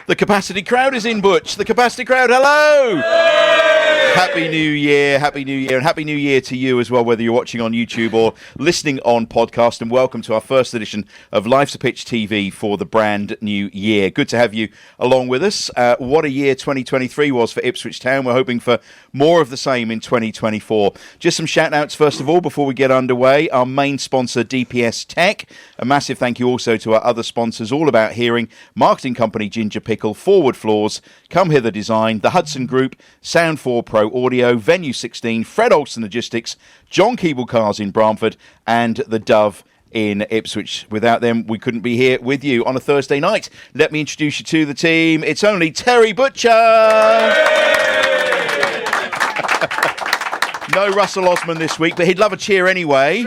The capacity crowd is in, Butch. The capacity crowd, hello! Happy New Year, Happy New Year, and Happy New Year to you as well, whether you're watching on YouTube or listening on podcast, and welcome to our first edition of Life's a Pitch TV for the brand new year. Good to have you along with us. What a year 2023 was for Ipswich Town. We're hoping for more of the same in 2024. Just some shout-outs first of all before we get underway. Our main sponsor, DPS Tech. A massive thank you also to our other sponsors, All About Hearing, marketing company Ginger Pickle, Forward Floors, Come Hither Design, the Hudson Group, Sound 4 Pro Audio, Venue 16, Fred Olsen Logistics, John Keeble Cars in Bramford, and the Dove in Ipswich. Without them, we couldn't be here with you on a Thursday night. Let me introduce you to the team. It's only Terry Butcher. No Russell Osman this week, but he'd love a cheer anyway.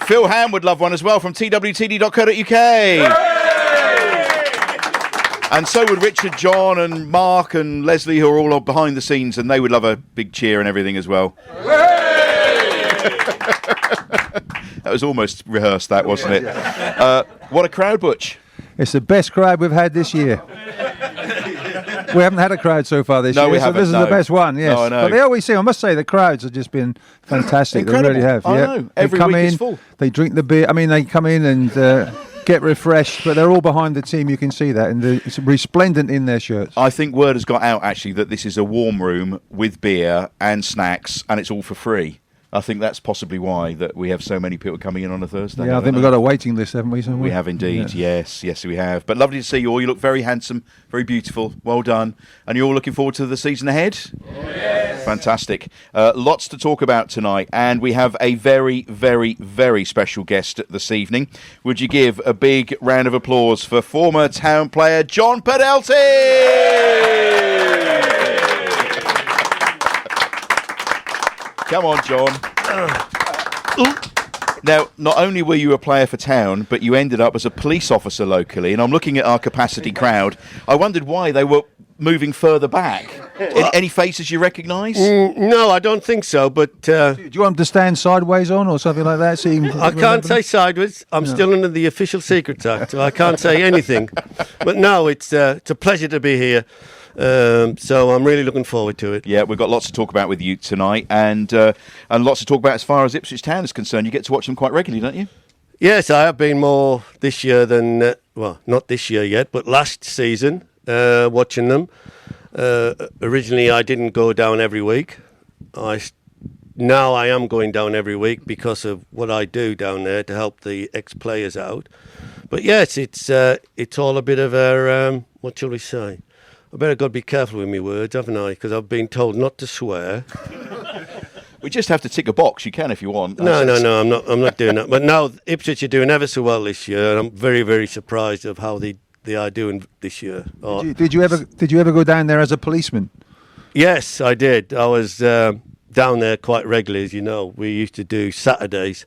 Phil Ham would love one as well from twtd.co.uk. And so would Richard, John and Mark and Leslie, who are all behind the scenes, and they would love a big cheer and everything as well. That was almost rehearsed, that, wasn't it? What a crowd, Butch. It's the best crowd we've had this year. We haven't had a crowd so far this year, we haven't, so this is the best one, yes. No, I know. But they always seem, I must say, the crowds have just been fantastic. Incredible. They really have. I yeah. know. Every week is full. They drink the beer. I mean, they come in and get refreshed, but they're all behind the team. You can see that, and it's resplendent in their shirts. I think word has got out, actually, that this is a warm room with beer and snacks, and it's all for free. I think that's possibly why that we have so many people coming in on a Thursday. Yeah, I think we've got a waiting list, haven't we? We have indeed, yes, we have. But lovely to see you all. You look very handsome, very beautiful, well done. And you're all looking forward to the season ahead? Yes. Fantastic. Lots to talk about tonight, and we have a very, very, very special guest this evening. Would you give a big round of applause for former Town player John Peddelty? Come on, John. Now, not only were you a player for Town, but you ended up as a police officer locally. And I'm looking at our capacity crowd. I wondered why they were moving further back. Any faces you recognise? No, I don't think so. But do you want them to stand sideways on or something like that? I can't say sideways. I'm still under the Official Secrets Act, so I can't say anything. But no, it's a pleasure to be here. So I'm really looking forward to it. Yeah, we've got lots to talk about with you tonight, and lots to talk about as far as Ipswich Town is concerned. You get to watch them quite regularly, don't you? Yes, I have been more this year than, well, not this year yet, but last season, watching them. Originally, I didn't go down every week. Now I am going down every week because of what I do down there to help the ex-players out. But yes, it's all a bit of a, what shall we say? I better got to be careful with my words, haven't I? Because I've been told not to swear. We just have to tick a box. You can if you want. No, I'm not doing that. But now Ipswich are doing ever so well this year, and I'm very, very surprised of how they are doing this year. Did you ever go down there as a policeman? Yes, I did. I was down there quite regularly, as you know. We used to do Saturdays.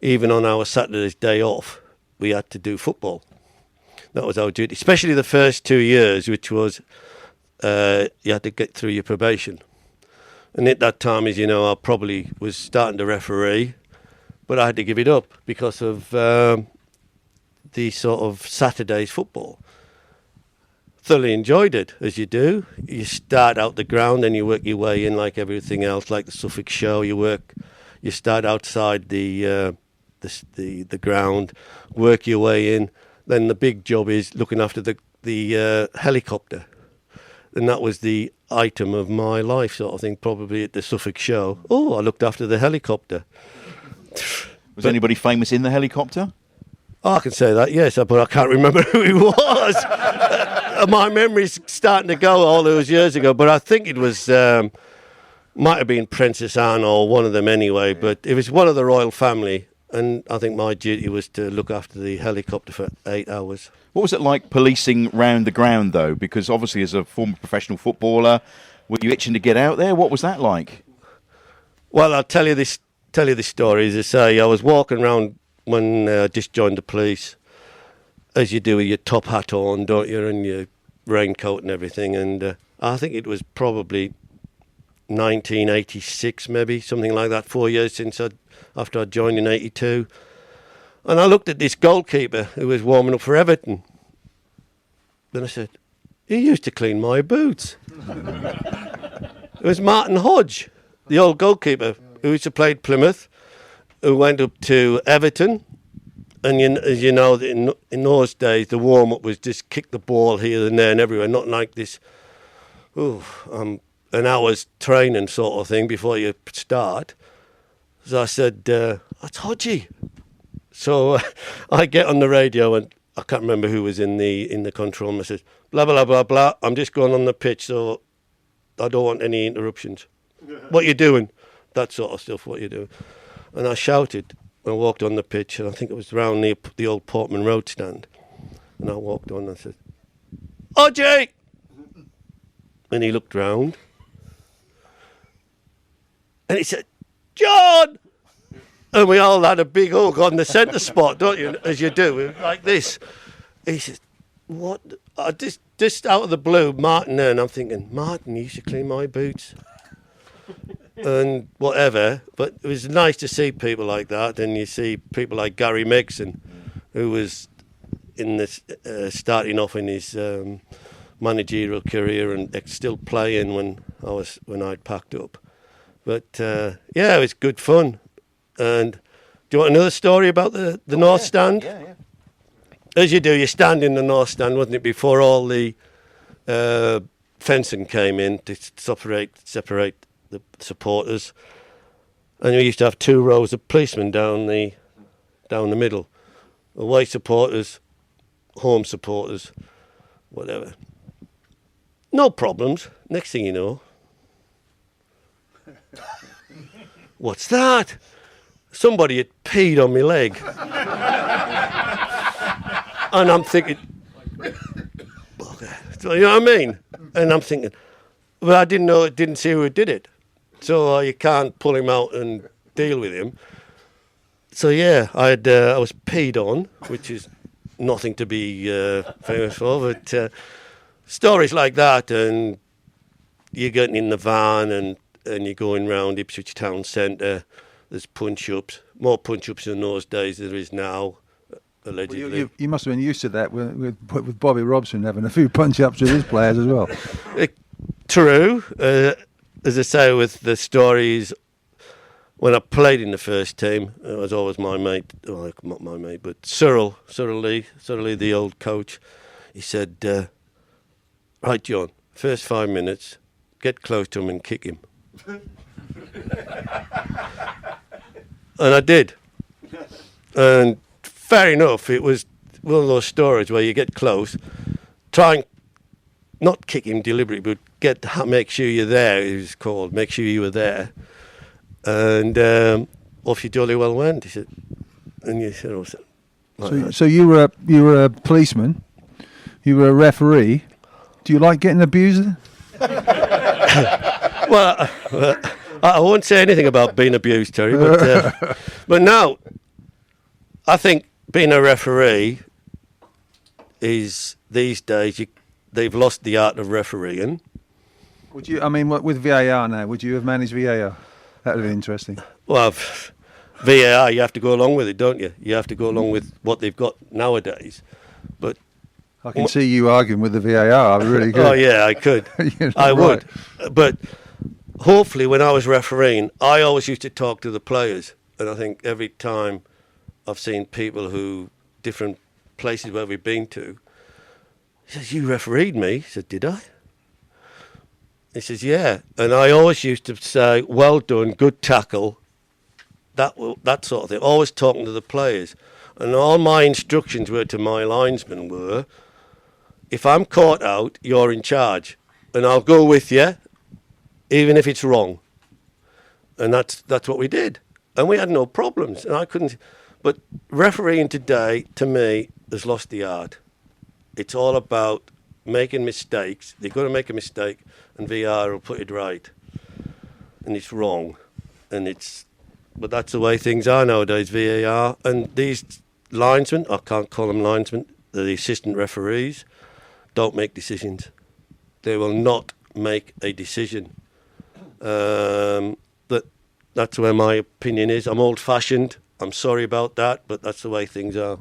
Even on our Saturday's day off, we had to do football. That was our duty, especially the first 2 years, which was you had to get through your probation. And at that time, as you know, I probably was starting to referee, but I had to give it up because of the sort of Saturday's football. Thoroughly enjoyed it, as you do. You start out the ground and you work your way in like everything else, like the Suffolk show. You start outside the ground, work your way in. Then the big job is looking after the helicopter. And that was the item of my life, sort of thing, probably at the Suffolk show. Oh, I looked after the helicopter. Was anybody famous in the helicopter? Oh, I can say that, yes, but I can't remember who he was. My memory's starting to go all those years ago, but I think it was, might have been Princess Anne or one of them anyway, but it was one of the royal family. And I think my duty was to look after the helicopter for 8 hours. What was it like policing round the ground, though? Because obviously, as a former professional footballer, were you itching to get out there? What was that like? Well, I'll tell you this story. As I say, I was walking around when I just joined the police, as you do with your top hat on, don't you, and your raincoat and everything. And I think it was probably 1986, maybe, something like that, 4 years after I joined in 82. And I looked at this goalkeeper who was warming up for Everton. Then I said, he used to clean my boots. It was Martin Hodge, the old goalkeeper, who used to play at Plymouth, who went up to Everton. And as you know, in those days, the warm-up was just kick the ball here and there and everywhere, not like this, an hour's training sort of thing before you start. So I said, that's Hodgie. So I get on the radio, and I can't remember who was in the control room. I said, blah, blah, blah, blah, I'm just going on the pitch, so I don't want any interruptions. What you doing? That sort of stuff, what you doing? And I shouted. I walked on the pitch, and I think it was around the old Portman Road stand. And I walked on and I said, Hodgie! And he looked round. And he said, John! And we all had a big hug on the centre spot, don't you? As you do, like this. He said, what? I just out of the blue, Martin there, and I'm thinking, Martin, you should clean my boots. And whatever, but it was nice to see people like that. And you see people like Gary Megson, who was in this starting off in his managerial career and still playing when I'd packed up. But yeah, it was good fun. And do you want another story about the North Stand? Yeah. As you do, you stand in the North Stand, wasn't it, before all the fencing came in to separate the supporters, and we used to have 2 rows of policemen down the middle, away supporters, home supporters, whatever. No problems. Next thing you know, what's that? Somebody had peed on my leg, and I'm thinking, you know what I mean? And I'm thinking, well, I didn't see who did it. So you can't pull him out and deal with him. So yeah, I was peed on, which is nothing to be famous for, but stories like that, and you're getting in the van and you're going round Ipswich Town Centre. There's punch-ups, more punch-ups in those days than there is now, allegedly. Well, you must have been used to that with Bobby Robson having a few punch-ups with his players as well. True. As I say, with the stories, when I played in the first team, it was always my mate, well, not my mate, but Cyril Lee, the old coach. He said, right, John, first 5 minutes, get close to him and kick him. And I did. And fair enough, it was one of those stories where you get close, try and not kick him deliberately, but make sure you're there, it was called, make sure you were there. And off you jolly well went, he said. And you said, So you were a policeman, you were a referee. Do you like getting abused? Well, I won't say anything about being abused, Terry, but no, I think being a referee is, these days, they've lost the art of refereeing. Would you? I mean, with VAR now, would you have managed VAR? That would be interesting. Well, VAR, you have to go along with it, don't you? You have to go along with what they've got nowadays. But I can see you arguing with the VAR. Really good. Oh yeah, I could. I would. But hopefully, when I was refereeing, I always used to talk to the players, and I think every time I've seen people who different places where we've been to. He says, you refereed me? He said, did I? He says, yeah. And I always used to say, well done, good tackle, that sort of thing. Always talking to the players. And all my instructions were to my linesmen were, if I'm caught out, you're in charge. And I'll go with you, even if it's wrong. And that's what we did. And we had no problems. And I couldn't. But refereeing today, to me, has lost the art. It's all about making mistakes. They've got to make a mistake, and VAR will put it right. And it's wrong. But that's the way things are nowadays, VAR. And these linesmen, I can't call them linesmen, they're the assistant referees, don't make decisions. They will not make a decision. That's where my opinion is. I'm old-fashioned. I'm sorry about that, but that's the way things are.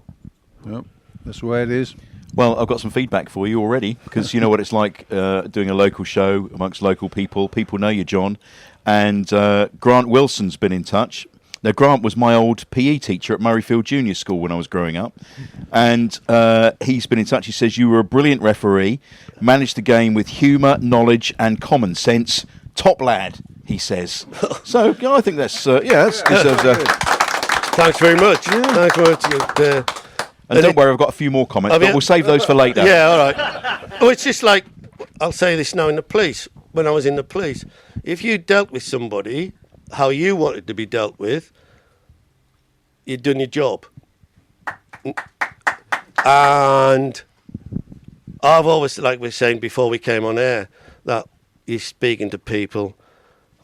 Yep, that's the way it is. Well, I've got some feedback for you already, because you know what it's like doing a local show amongst local people. People know you, John. And Grant Wilson's been in touch. Now, Grant was my old PE teacher at Murrayfield Junior School when I was growing up. And he's been in touch. He says, you were a brilliant referee, managed the game with humour, knowledge and common sense. Top lad, he says. So, yeah, I think that's, that deserves a... Thanks very much. Yeah. Thanks very much. And don't worry, I've got a few more comments, but we'll save those for later. Yeah, all right. Oh, it's just like, I'll say this now in the police. When I was in the police, if you dealt with somebody how you wanted to be dealt with, you'd done your job. And I've always, like we were saying before we came on air, that you're speaking to people,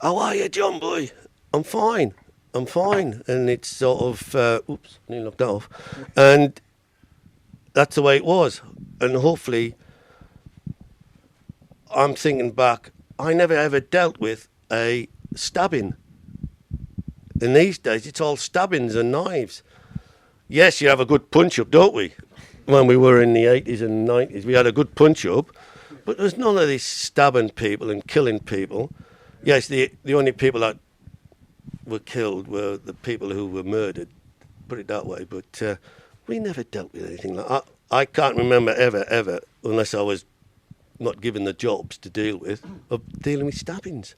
how are you, John boy? I'm fine. And it's sort of, oops, nearly knocked that off. And that's the way it was. And hopefully, I'm thinking back, I never ever dealt with a stabbing. In these days, it's all stabbings and knives. Yes, you have a good punch-up, don't we? When we were in the 80s and 90s, we had a good punch-up, but there's none of this stabbing people and killing people. Yes, the only people that were killed were the people who were murdered, put it that way, but we never dealt with anything like that. I can't remember ever, unless I was not given the jobs to deal with, of dealing with stabbings.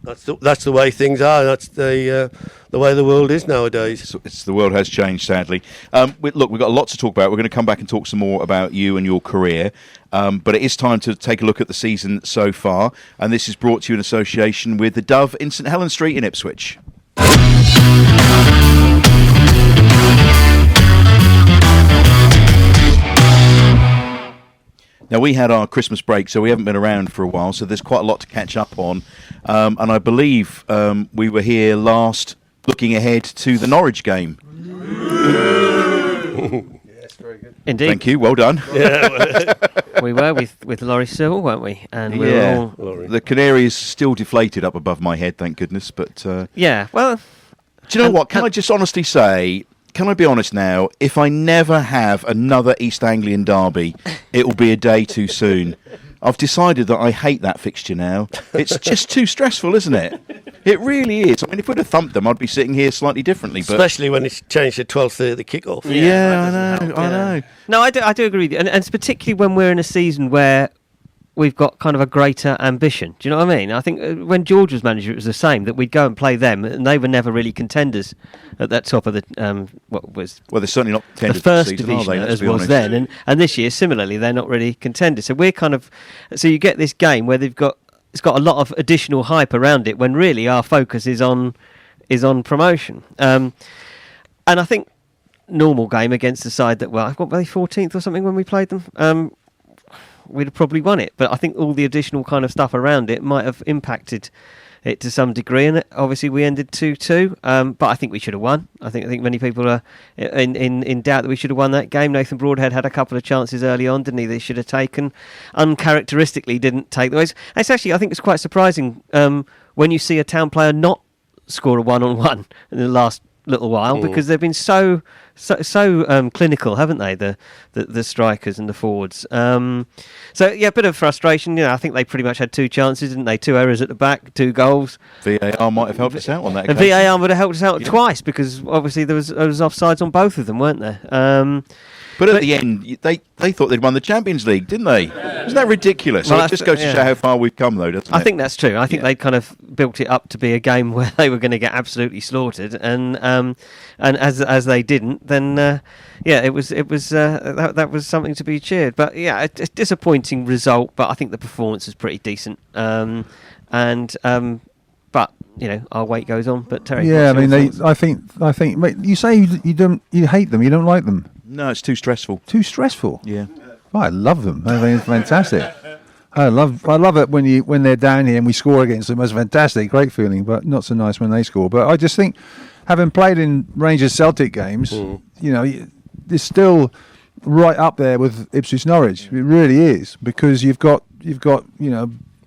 That's the way things are. That's the way the world is nowadays. The world has changed, sadly. Look, we've got a lot to talk about. We're going to come back and talk some more about you and your career. But it is time to take a look at the season so far. And this is brought to you in association with the Dove in St Helens Street in Ipswich. Now, we had our Christmas break, so we haven't been around for a while, so there's quite a lot to catch up on. And I believe we were here last looking ahead to the Norwich game. Yes, very good. Indeed. Thank you, well done. Yeah. We were with Laurie Civil, weren't we? And we Yeah. were all... The canary is still deflated up above my head, thank goodness. But Yeah, well... do you know what? Can I just honestly say... Can I be honest now? If I never have another East Anglian derby, it will be a day too soon. I've decided that I hate that fixture now. It's just too stressful, isn't it? It really is. I mean, if we'd have thumped them, I'd be sitting here slightly differently. But Especially when it's changed to 12:30 kick-off. yeah, I know. No, I do agree with you. And it's particularly when we're in a season where we've got kind of a greater ambition. Do you know what I mean? I think when George was manager, it was the same, that we'd go and play them, and they were never really contenders at that top of the Well, they're certainly not the contenders first this season, are division they? Let's as be was honest. then, and this year similarly they're not really contenders. So we're so you get this game where it's got a lot of additional hype around it when really our focus is on promotion. And I think normal game against the side that I got 14th or something when we played them. We'd have probably won it, but I think all the additional kind of stuff around it might have impacted it to some degree, and obviously we ended 2-2, but I think we should have won. I think many people are in doubt that we should have won that game. Nathan Broadhead had a couple of chances early on, didn't he? They should have taken. Uncharacteristically didn't take those. It's actually, I think it's quite surprising when you see a Town player not score a one-on-one in the last little while, because they've been so clinical, haven't they, the strikers and the forwards. So yeah, a bit of frustration. I think they pretty much had two chances, didn't they? 2 errors at the back, 2 goals. VAR might have helped us out on that. And VAR would have helped us out twice, because obviously there was offsides on both of them, weren't there? But at the end, they thought they'd won the Champions League, didn't they? Isn't that ridiculous? Well, So it just goes to show how far we've come, though, doesn't it? I think that's true. I think they kind of built it up to be a game where they were going to get absolutely slaughtered, and as they didn't, then it was that was something to be cheered. But yeah, it's a disappointing result. But I think the performance was pretty decent. But our wait goes on. But Terry, Yeah, I mean, I think. Mate, you say you hate them, you don't like them. No, it's too stressful. Too stressful. Yeah. Oh, I love them. I think it's fantastic. I love it when they're down here and we score against them. It's fantastic, great feeling. But not so nice when they score. But I just think, having played in Rangers Celtic games, it's still right up there with Ipswich Norwich. It really is, because you've got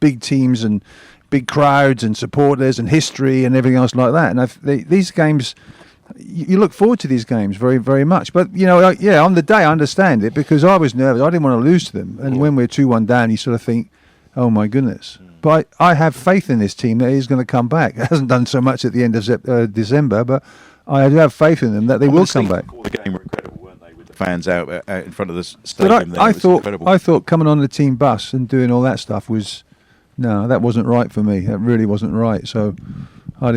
big teams and big crowds and supporters and history and everything else like that. And these games, you look forward to these games very, very much. But, on the day I understand it because I was nervous. I didn't want to lose to them. And when we're 2-1 down, you sort of think, oh, my goodness. But I have faith in this team that he's going to come back. It hasn't done so much at the end of December, but I do have faith in them that they will come back. The game were incredible, weren't they, with the fans out in front of the stadium? But I thought coming on the team bus and doing all that stuff that wasn't right for me. That really wasn't right. So I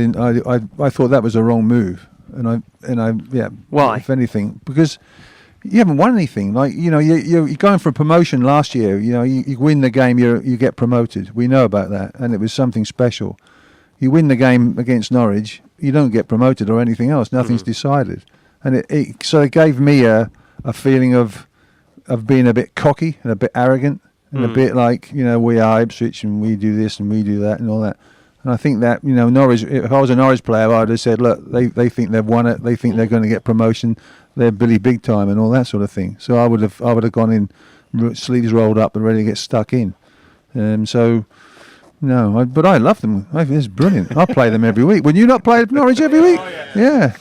thought that was a wrong move. Why? If anything, because you haven't won anything. Like you're going for a promotion last year. You win the game, you get promoted. We know about that, and it was something special. You win the game against Norwich, you don't get promoted or anything else. Nothing's decided, and it gave me a feeling of being a bit cocky and a bit arrogant and a bit like we are Ipswich and we do this and we do that and all that. And I think that Norwich. If I was a Norwich player, I'd have said, look, they think they've won it. They think they're going to get promotion. They're Billy Big Time and all that sort of thing. So I would have gone in, sleeves rolled up and ready to get stuck in. But I love them. It's brilliant. I play them every week. Would you not play Norwich every week? Yeah.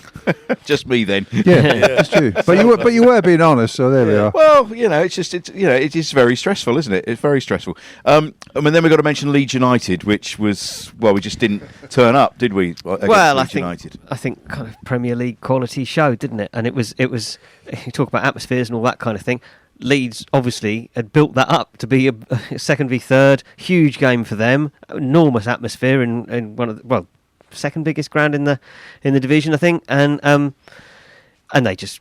Just me then. Yeah, just you. But you were being honest, so there we are. Well, it is very stressful, isn't it? It's very stressful. And then we've got to mention Leeds United, which was we just didn't turn up, did we? I think kind of Premier League quality show, didn't it? And it was. You talk about atmospheres and all that kind of thing. Leeds obviously had built that up to be a second v third, huge game for them, enormous atmosphere in one of the, second biggest ground in the division, I think, and they just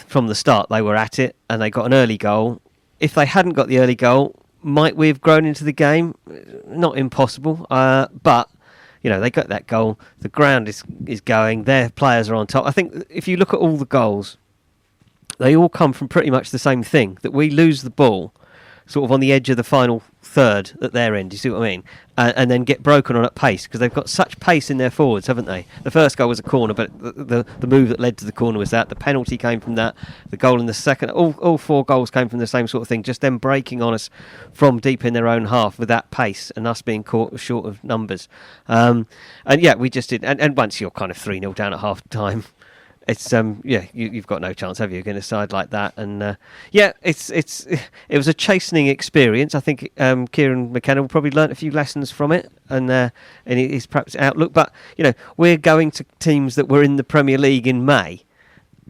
from the start they were at it and they got an early goal. If they hadn't got the early goal, might we have grown into the game? Not impossible, but they got that goal. The ground is going. Their players are on top. I think if you look at all the goals, they all come from pretty much the same thing, that we lose the ball sort of on the edge of the final third at their end, you see what I mean? And then get broken on at pace, because they've got such pace in their forwards, haven't they? The first goal was a corner, but the move that led to the corner was that. The penalty came from that. The goal in the second, all 4 goals came from the same sort of thing, just them breaking on us from deep in their own half with that pace and us being caught short of numbers. We just did. And once you're kind of 3-0 down at half time, it's you've got no chance, have you, against a side like that? And it was a chastening experience. I think Kieran McKenna will probably learnt a few lessons from it, and in his perhaps outlook. But we're going to teams that were in the Premier League in May,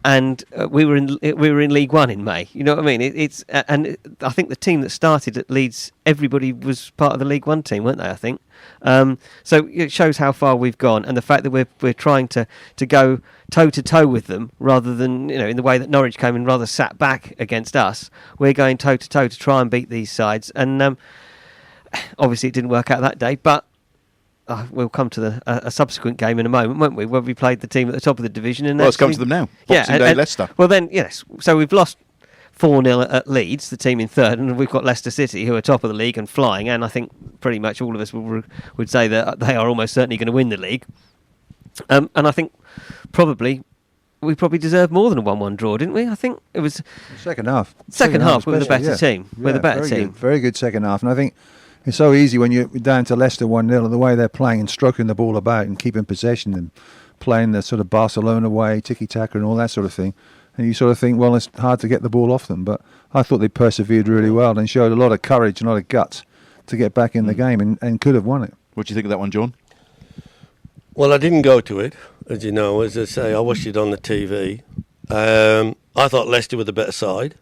and we were in League One in May. You know what I mean? I think the team that started at Leeds, everybody was part of the League One team, weren't they? I think. So it shows how far we've gone, and the fact that we're trying to go toe to toe with them rather than in the way that Norwich came and rather sat back against us. We're going toe to toe to try and beat these sides, and obviously it didn't work out that day. But we'll come to a subsequent game in a moment, won't we? Where we played the team at the top of the division, and let's come to them now. Boxing Day, Leicester. Well, then yes. So we've lost 4-0 at Leeds, the team in third, and we've got Leicester City, who are top of the league and flying, and I think pretty much all of us would say that they are almost certainly going to win the league. And I think we probably deserved more than a 1-1 draw, didn't we? I think it was second half. Second half with a better team. With a better team. Very good second half, and I think it's so easy when you're down to Leicester 1-0, the way they're playing and stroking the ball about and keeping possession and playing the sort of Barcelona way, tiki-taka and all that sort of thing. And you sort of think, well, it's hard to get the ball off them. But I thought they persevered really well and showed a lot of courage and a lot of guts to get back in the game and could have won it. What do you think of that one, John? Well, I didn't go to it, as you know. As I say, I watched it on the TV. I thought Leicester were the better side,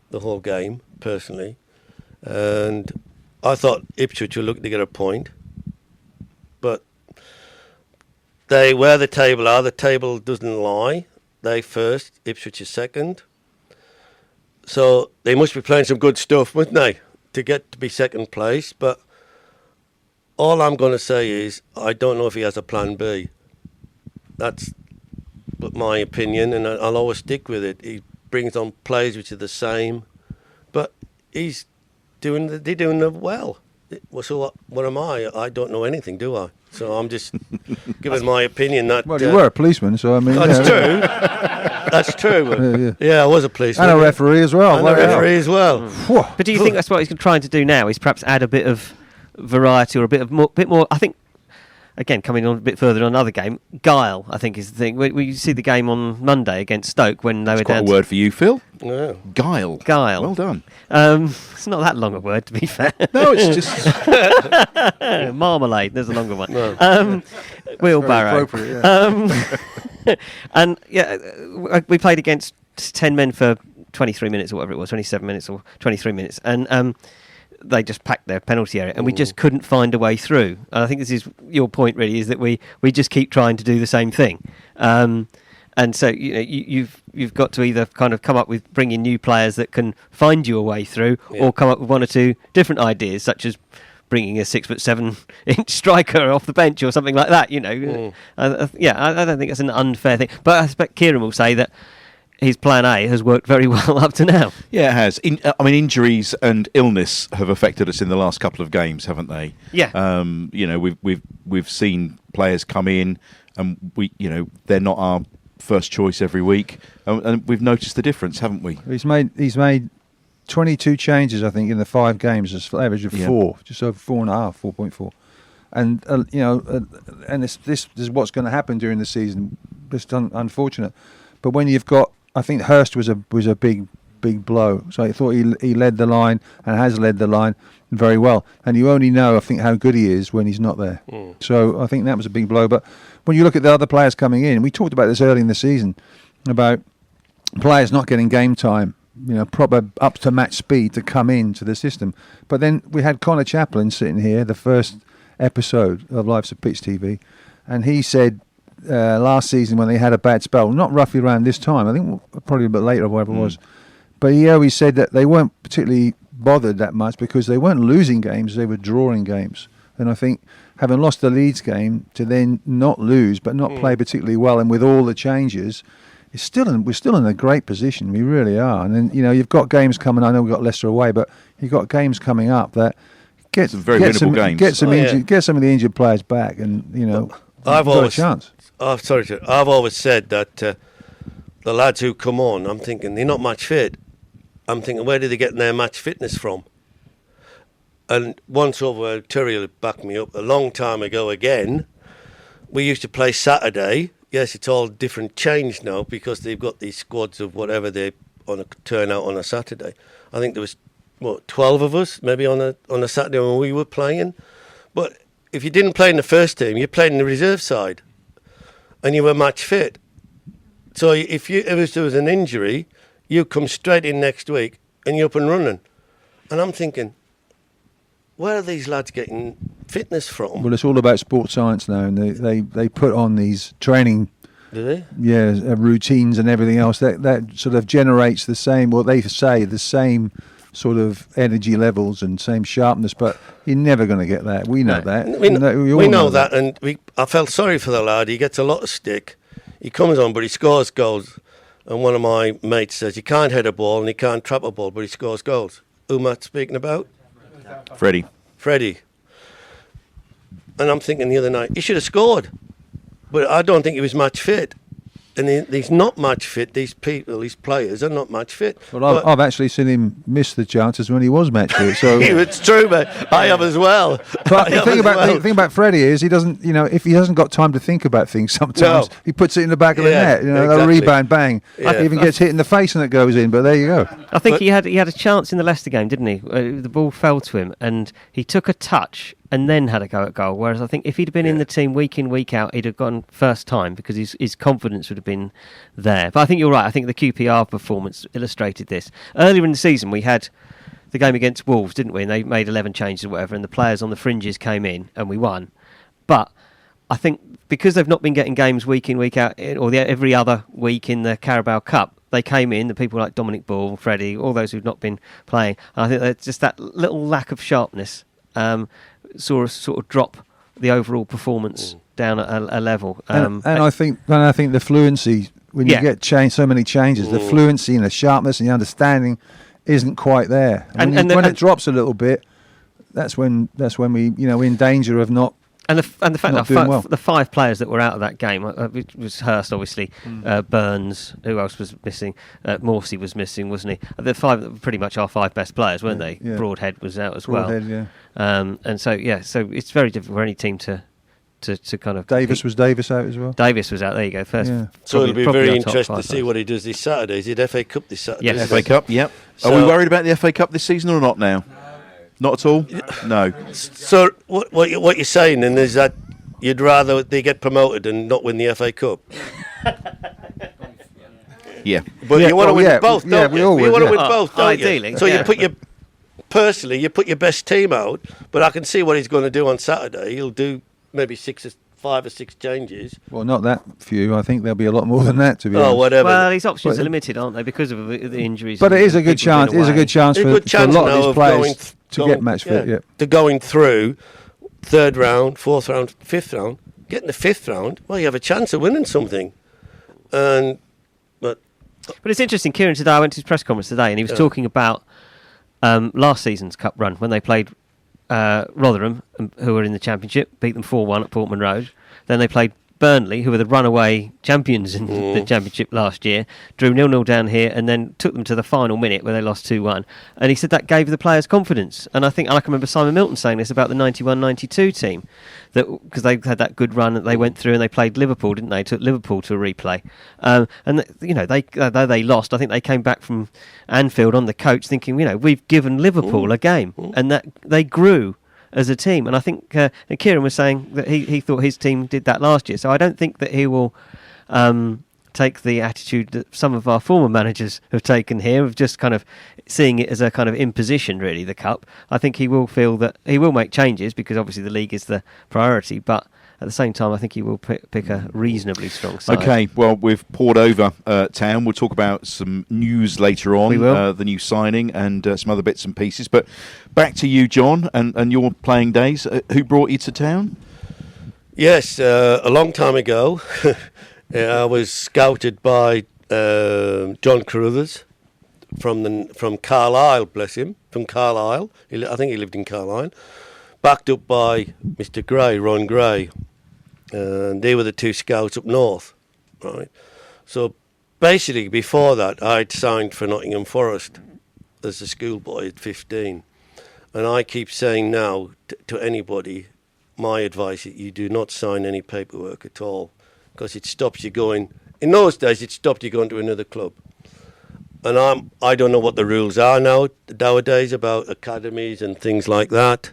the whole game, personally. And I thought Ipswich were looking to get a point. But where the table doesn't lie. They first, Ipswich is second. So they must be playing some good stuff, mustn't they, to get to be second place. But all I'm going to say is I don't know if he has a plan B. That's my opinion, and I'll always stick with it. He brings on players which are the same, but they're doing it well. So what am I? I don't know anything, do I? So I'm just giving my opinion that... Well, you were a policeman, so I mean... That's true. That's true. Yeah, I was a policeman. And a referee as well. But do you think that's what he's trying to do now? Is perhaps add a bit of variety or a bit more... I think again, coming on a bit further on another game, guile, I think, is the thing. We see the game on Monday against Stoke when they were Quite down a word for you, Phil. Yeah. Guile. Guile. Well done. It's not that long a word, to be fair. No, it's just... Marmalade, there's a longer one. No. Wheelbarrow. Very appropriate, yeah. And we played against 10 men for 23 minutes or whatever it was, 27 minutes or 23 minutes. And they just packed their penalty area, and we just couldn't find a way through. And I think this is your point, really, is that we just keep trying to do the same thing. And so you've got to either kind of come up with bringing new players that can find you a way through, or come up with one or two different ideas, such as bringing a 6'7" striker off the bench or something like that. I don't think it's an unfair thing. But I expect Kieran will say that his plan A has worked very well up to now. Yeah, it has. Injuries and illness have affected us in the last couple of games, haven't they? Yeah. We've seen players come in, and they're not our first choice every week, and we've noticed the difference, haven't we? He's made 22 changes, I think, in the 5 games. It's an average of 4, just over 4.5, 4.4. And and this is what's going to happen during the season. It's unfortunate, but when you've got, I think Hurst was a big blow. So I thought he led the line and has led the line very well. And you only know, I think, how good he is when he's not there. So I think that was a big blow. But when you look at the other players coming in, we talked about this early in the season about players not getting game time, proper up to match speed to come into the system. But then we had Connor Chaplin sitting here, the first episode of Life's a Pitch TV, and he said last season when they had a bad spell, not roughly around this time, I think probably a bit later or whatever it was, but he always said that they weren't particularly bothered that much because they weren't losing games, they were drawing games. And I think having lost the Leeds game to then not lose but not play particularly well, and with all the changes, we're still in a great position. We really are. And then you've got games coming. I know we've got Leicester away, but you've got games coming up that get some games. Get some of the injured players back, and I've got a chance. I've always said that the lads who come on, I'm thinking they're not match fit. I'm thinking, where do they get their match fitness from? And once over, Terry will back me up, a long time ago again, we used to play Saturday. Yes, it's all different change now because they've got these squads of whatever they turn out on a Saturday. I think there was 12 of us maybe on a Saturday when we were playing. But if you didn't play in the first team, you played in the reserve side, and you were match fit. So if there was an injury, you come straight in next week and you're up and running. And I'm thinking, where are these lads getting fitness from? Well, it's all about sports science now, and they put on these training, do they? Yeah, routines and everything else that sort of generates the same, what they say, the same sort of energy levels and same sharpness, but you're never going to get that. We know that. We know that, and I felt sorry for the lad. He gets a lot of stick. He comes on, but he scores goals. And one of my mates says he can't head a ball and he can't trap a ball, but he scores goals. Who am I speaking about? Freddie. And I'm thinking the other night, he should have scored. But I don't think he was match fit. And he's not match fit. These players are not match fit. Well, I've actually seen him miss the chances when he was match fit. So it's true, mate. I have as well. But the thing about Freddie is he doesn't, if he hasn't got time to think about things, sometimes he puts it in the back of the net. Exactly. A rebound, bang. He even gets hit in the face and it goes in. But there you go. I think he had a chance in the Leicester game, didn't he? The ball fell to him and he took a touch and then had a go at goal. Whereas I think if he'd been in the team week in, week out, he'd have gone first time because his confidence would have been there. But I think you're right. I think the QPR performance illustrated this. Earlier in the season, we had the game against Wolves, didn't we? And they made 11 changes or whatever, and the players on the fringes came in and we won. But I think because they've not been getting games week in, week out, or every other week in the Carabao Cup, they came in, the people like Dominic Ball, Freddie, all those who've not been playing. And I think that just that little lack of sharpness saw us sort of drop the overall performance down at a level. I think the fluency, when you get so many changes, the fluency and the sharpness and the understanding isn't quite there. And when it drops a little bit, that's when we're in danger of not. And the fact that the 5 players that were out of that game, it was Hurst, obviously, Burns, who else was missing? Morsey was missing, wasn't he? The 5 that were pretty much our 5 best players, weren't they? Yeah. Broadhead was out as well. Yeah. And so it's very difficult for any team to to kind of. Davis was Davis out as well. Davis was out. There you go. First. Yeah. So it'll be probably very our top interesting to five see players. what he does this Saturday. Is it FA Cup this Saturday? Yes. FA Cup, yep. Are So- we worried about the FA Cup this season or not now? Not at all? No. So what you're saying then is that you'd rather they get promoted and not win the FA Cup? Yeah. But Yeah, you want to well, win yeah, both, yeah, don't we you? all You would, want to yeah. win both, don't Ideally, you? So yeah. you put your best team out, but I can see what he's going to do on Saturday. He'll do maybe 5 or 6 changes. Well, not that few. I think there'll be a lot more than that, to be honest. Whatever. Well, his options But- are limited, aren't they, because of the injuries? But it is a good People have chance. been It is a away. good chance It's a for, good chance for a lot now of these of players to get match fit. Yeah. To going through 3rd round, 4th round, 5th round, getting the 5th round. Well, you have a chance of winning something. But it's interesting. Kieran today, I went to his press conference today, and he was talking about last season's cup run when they played Rotherham, who were in the Championship, beat them 4-1 at Portman Road. Then they played Burnley, who were the runaway champions in the Championship last year, drew 0-0 down here, and then took them to the final minute where they lost 2-1. And he said that gave the players confidence. And I can remember Simon Milton saying this about the 91-92 team, that because they had that good run that they went through, and they played Liverpool, didn't they? Took Liverpool to a replay, though they lost, I think they came back from Anfield on the coach thinking, we've given Liverpool a game, and that they grew as a team. And I think Kieran was saying that he thought his team did that last year. So I don't think that he will take the attitude that some of our former managers have taken here, of just kind of seeing it as a kind of imposition, really, the Cup. I think he will feel that he will make changes, because obviously the league is the priority, but at the same time, I think he will pick a reasonably strong side. Okay, well, we've poured over Town. We'll talk about some news later on, We will. the new signing and some other bits and pieces. But back to you, John, and your playing days. Who brought you to Town? Yes, a long time ago, I was scouted by John Carruthers from Carlisle, bless him, from Carlisle. I think he lived in Carlisle. Backed up by Mr. Gray, Ron Gray. And they were the 2 scouts up north, right? So basically, before that, I'd signed for Nottingham Forest as a schoolboy at 15. And I keep saying now to anybody, my advice is you do not sign any paperwork at all, because it stops you going. In those days, it stopped you going to another club. And I don't know what the rules are nowadays about academies and things like that.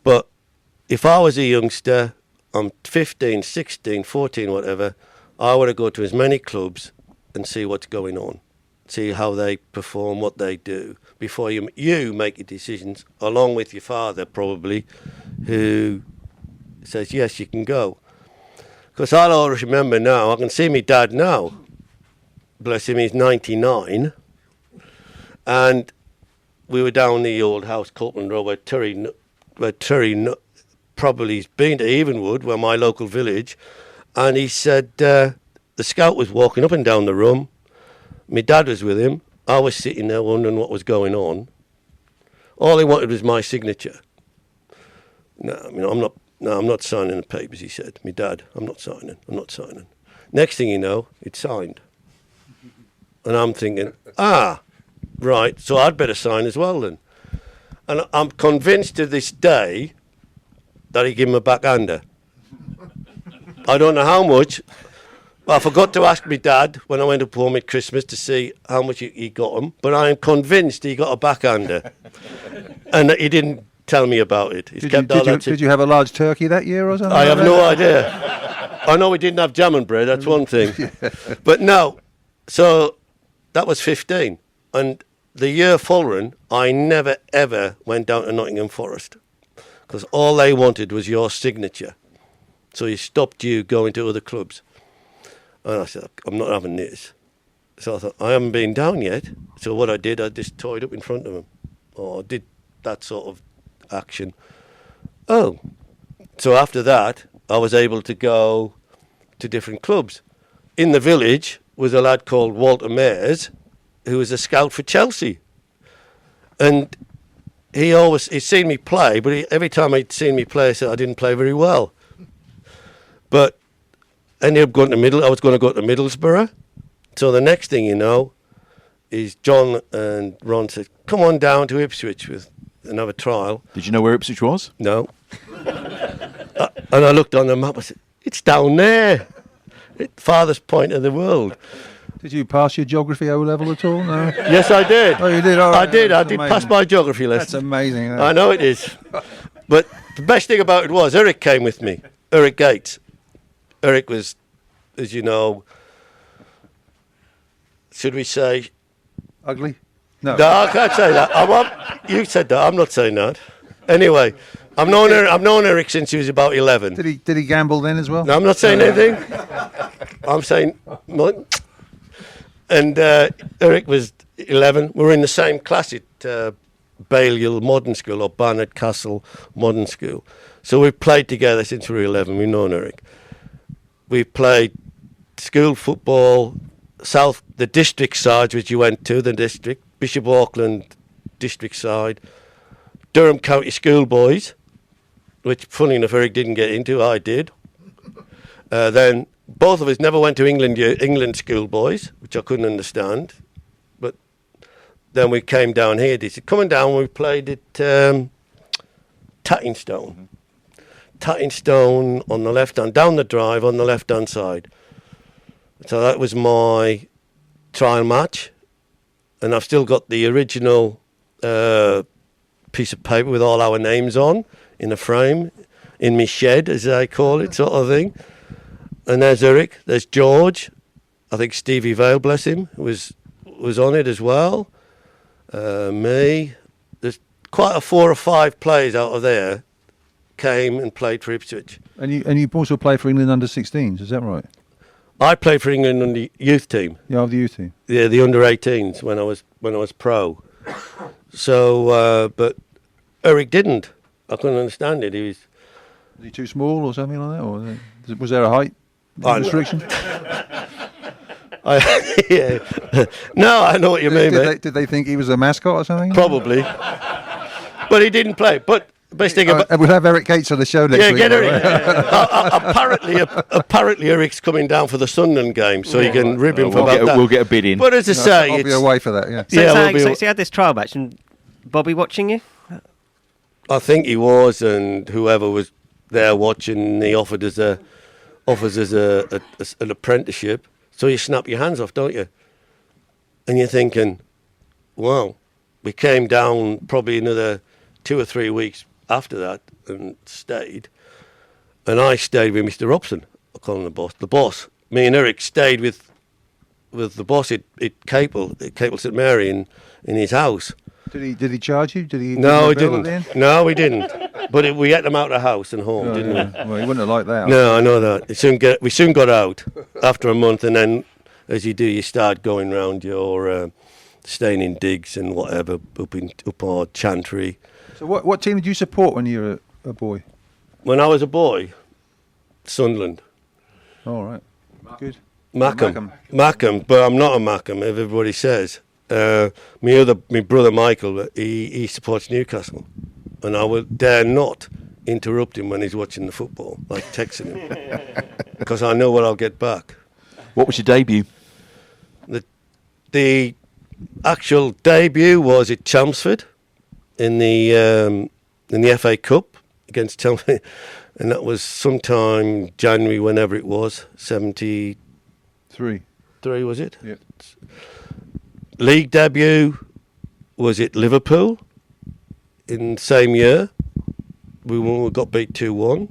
But if I was a youngster, I'm 15, 16, 14, whatever, I want to go to as many clubs and see what's going on, see how they perform, what they do, before you make your decisions, along with your father probably, who says, yes, you can go. Because I'll always remember now, I can see my dad now, bless him, he's 99, and we were down the old house, Copeland Road, where Turry probably has been to Evenwood, where my local village, and he said the scout was walking up and down the room. My dad was with him. I was sitting there wondering what was going on. All he wanted was my signature. I'm not signing the papers, he said. My dad, I'm not signing. Next thing you know, it's signed. And I'm thinking, right, so I'd better sign as well then. And I'm convinced to this day that he gave him a backhander. I don't know how much. I forgot to ask my dad when I went up home at Christmas to see how much he got him, but I'm convinced he got a backhander. And he didn't tell me about it. Did you have a large turkey that year or something? I have no idea. I know we didn't have jam and bread, that's one thing. But no, so that was 15. And the year following, I never ever went down to Nottingham Forest, because all they wanted was your signature. So he stopped you going to other clubs. And I said, I'm not having this. So I thought, I haven't been down yet. So what I did, I just toyed up in front of him. Or I did that sort of action. Oh. So after that, I was able to go to different clubs. In the village was a lad called Walter Mayers, who was a scout for Chelsea. And he'd seen me play, but every time he'd seen me play, he said I didn't play very well. But I ended up going to I was going to go to Middlesbrough. So the next thing you know is John and Ron said, come on down to Ipswich with another trial. Did you know where Ipswich was? No. And I looked on the map. I said, "It's down there, farthest point of the world." Did you pass your geography O level at all? No. Yes, I did. Oh, you did. All right. I did. I That's did amazing. pass my geography lesson. That's amazing. I know it is. But the best thing about it was Eric came with me. Eric Gates. Eric was, as you know, should we say? Ugly? No. No, I can't say that. You said that. I'm not saying that. Anyway, I've known Eric since he was about 11. Did he gamble then as well? No, I'm not saying anything. I'm saying, and Eric was 11. We were in the same class at Balliol Modern School or Barnard Castle Modern School. So we've played together since we were 11. We've known Eric. We've played school football, the district side, which you went to, the district, Bishop Auckland district side, Durham County Schoolboys, which, funny enough, Eric didn't get into. I did. Then both of us never went to England Schoolboys, which I couldn't understand. But then we came down here. Coming down, we played at Tattingstone. Tattingstone on the left hand, down the drive on the left hand side. So that was my trial match, and I've still got the original piece of paper with all our names on in a frame in my shed, as I call it, sort of thing. And there's Eric, there's George, I think Stevie Vale, bless him, was on it as well. Me, there's quite a 4 or 5 players out of there came and played for Ipswich. And you also play for England under 16s, is that right? I played for England on the youth team. Yeah, of the youth team. Yeah, the under 18s when I was pro. So, but Eric didn't. I couldn't understand it. Was he too small or something like that, or was there a height restriction? Yeah. No, I know what you mean, mate. Did they think he was a mascot or something? Probably. But he didn't play. But the best thing about... We'll have Eric Gates on the show next week. Yeah, get Eric. Apparently Eric's coming down for the Sunderland game, so you can rib him for that. We'll get a bid in. But as I say... I'll be away for that, yeah. So you had this trial match, and Bobby watching you? I think he was, and whoever was there watching, he offers us an apprenticeship. So you snap your hands off, don't you? And you're thinking, wow. We came down probably another 2 or 3 weeks after that and stayed. And I stayed with Mr. Robson. I call him the boss. The boss. Me and Eric stayed with the boss at Capel St Mary in his house. Did he charge you? No, he didn't. No, we didn't. But we had him out of the house and home, didn't we? Well, he wouldn't have liked that. No, I know that. We soon got out after a month, and then, as you do, you start going round your staying in digs and whatever up our Chantry. So what team did you support when you were a boy? When I was a boy, Sunderland. All right, good. Mackham, but I'm not a Mackham. Everybody says. My brother Michael, he supports Newcastle, and I would dare not interrupt him when he's watching the football, like texting him, because I know what I'll get back. What was your debut? The actual debut was at Chelmsford in the FA Cup against Chelmsford, and that was sometime January, whenever it was, 73 was it? Yeah. League debut was at Liverpool in the same year. We got beat 2-1.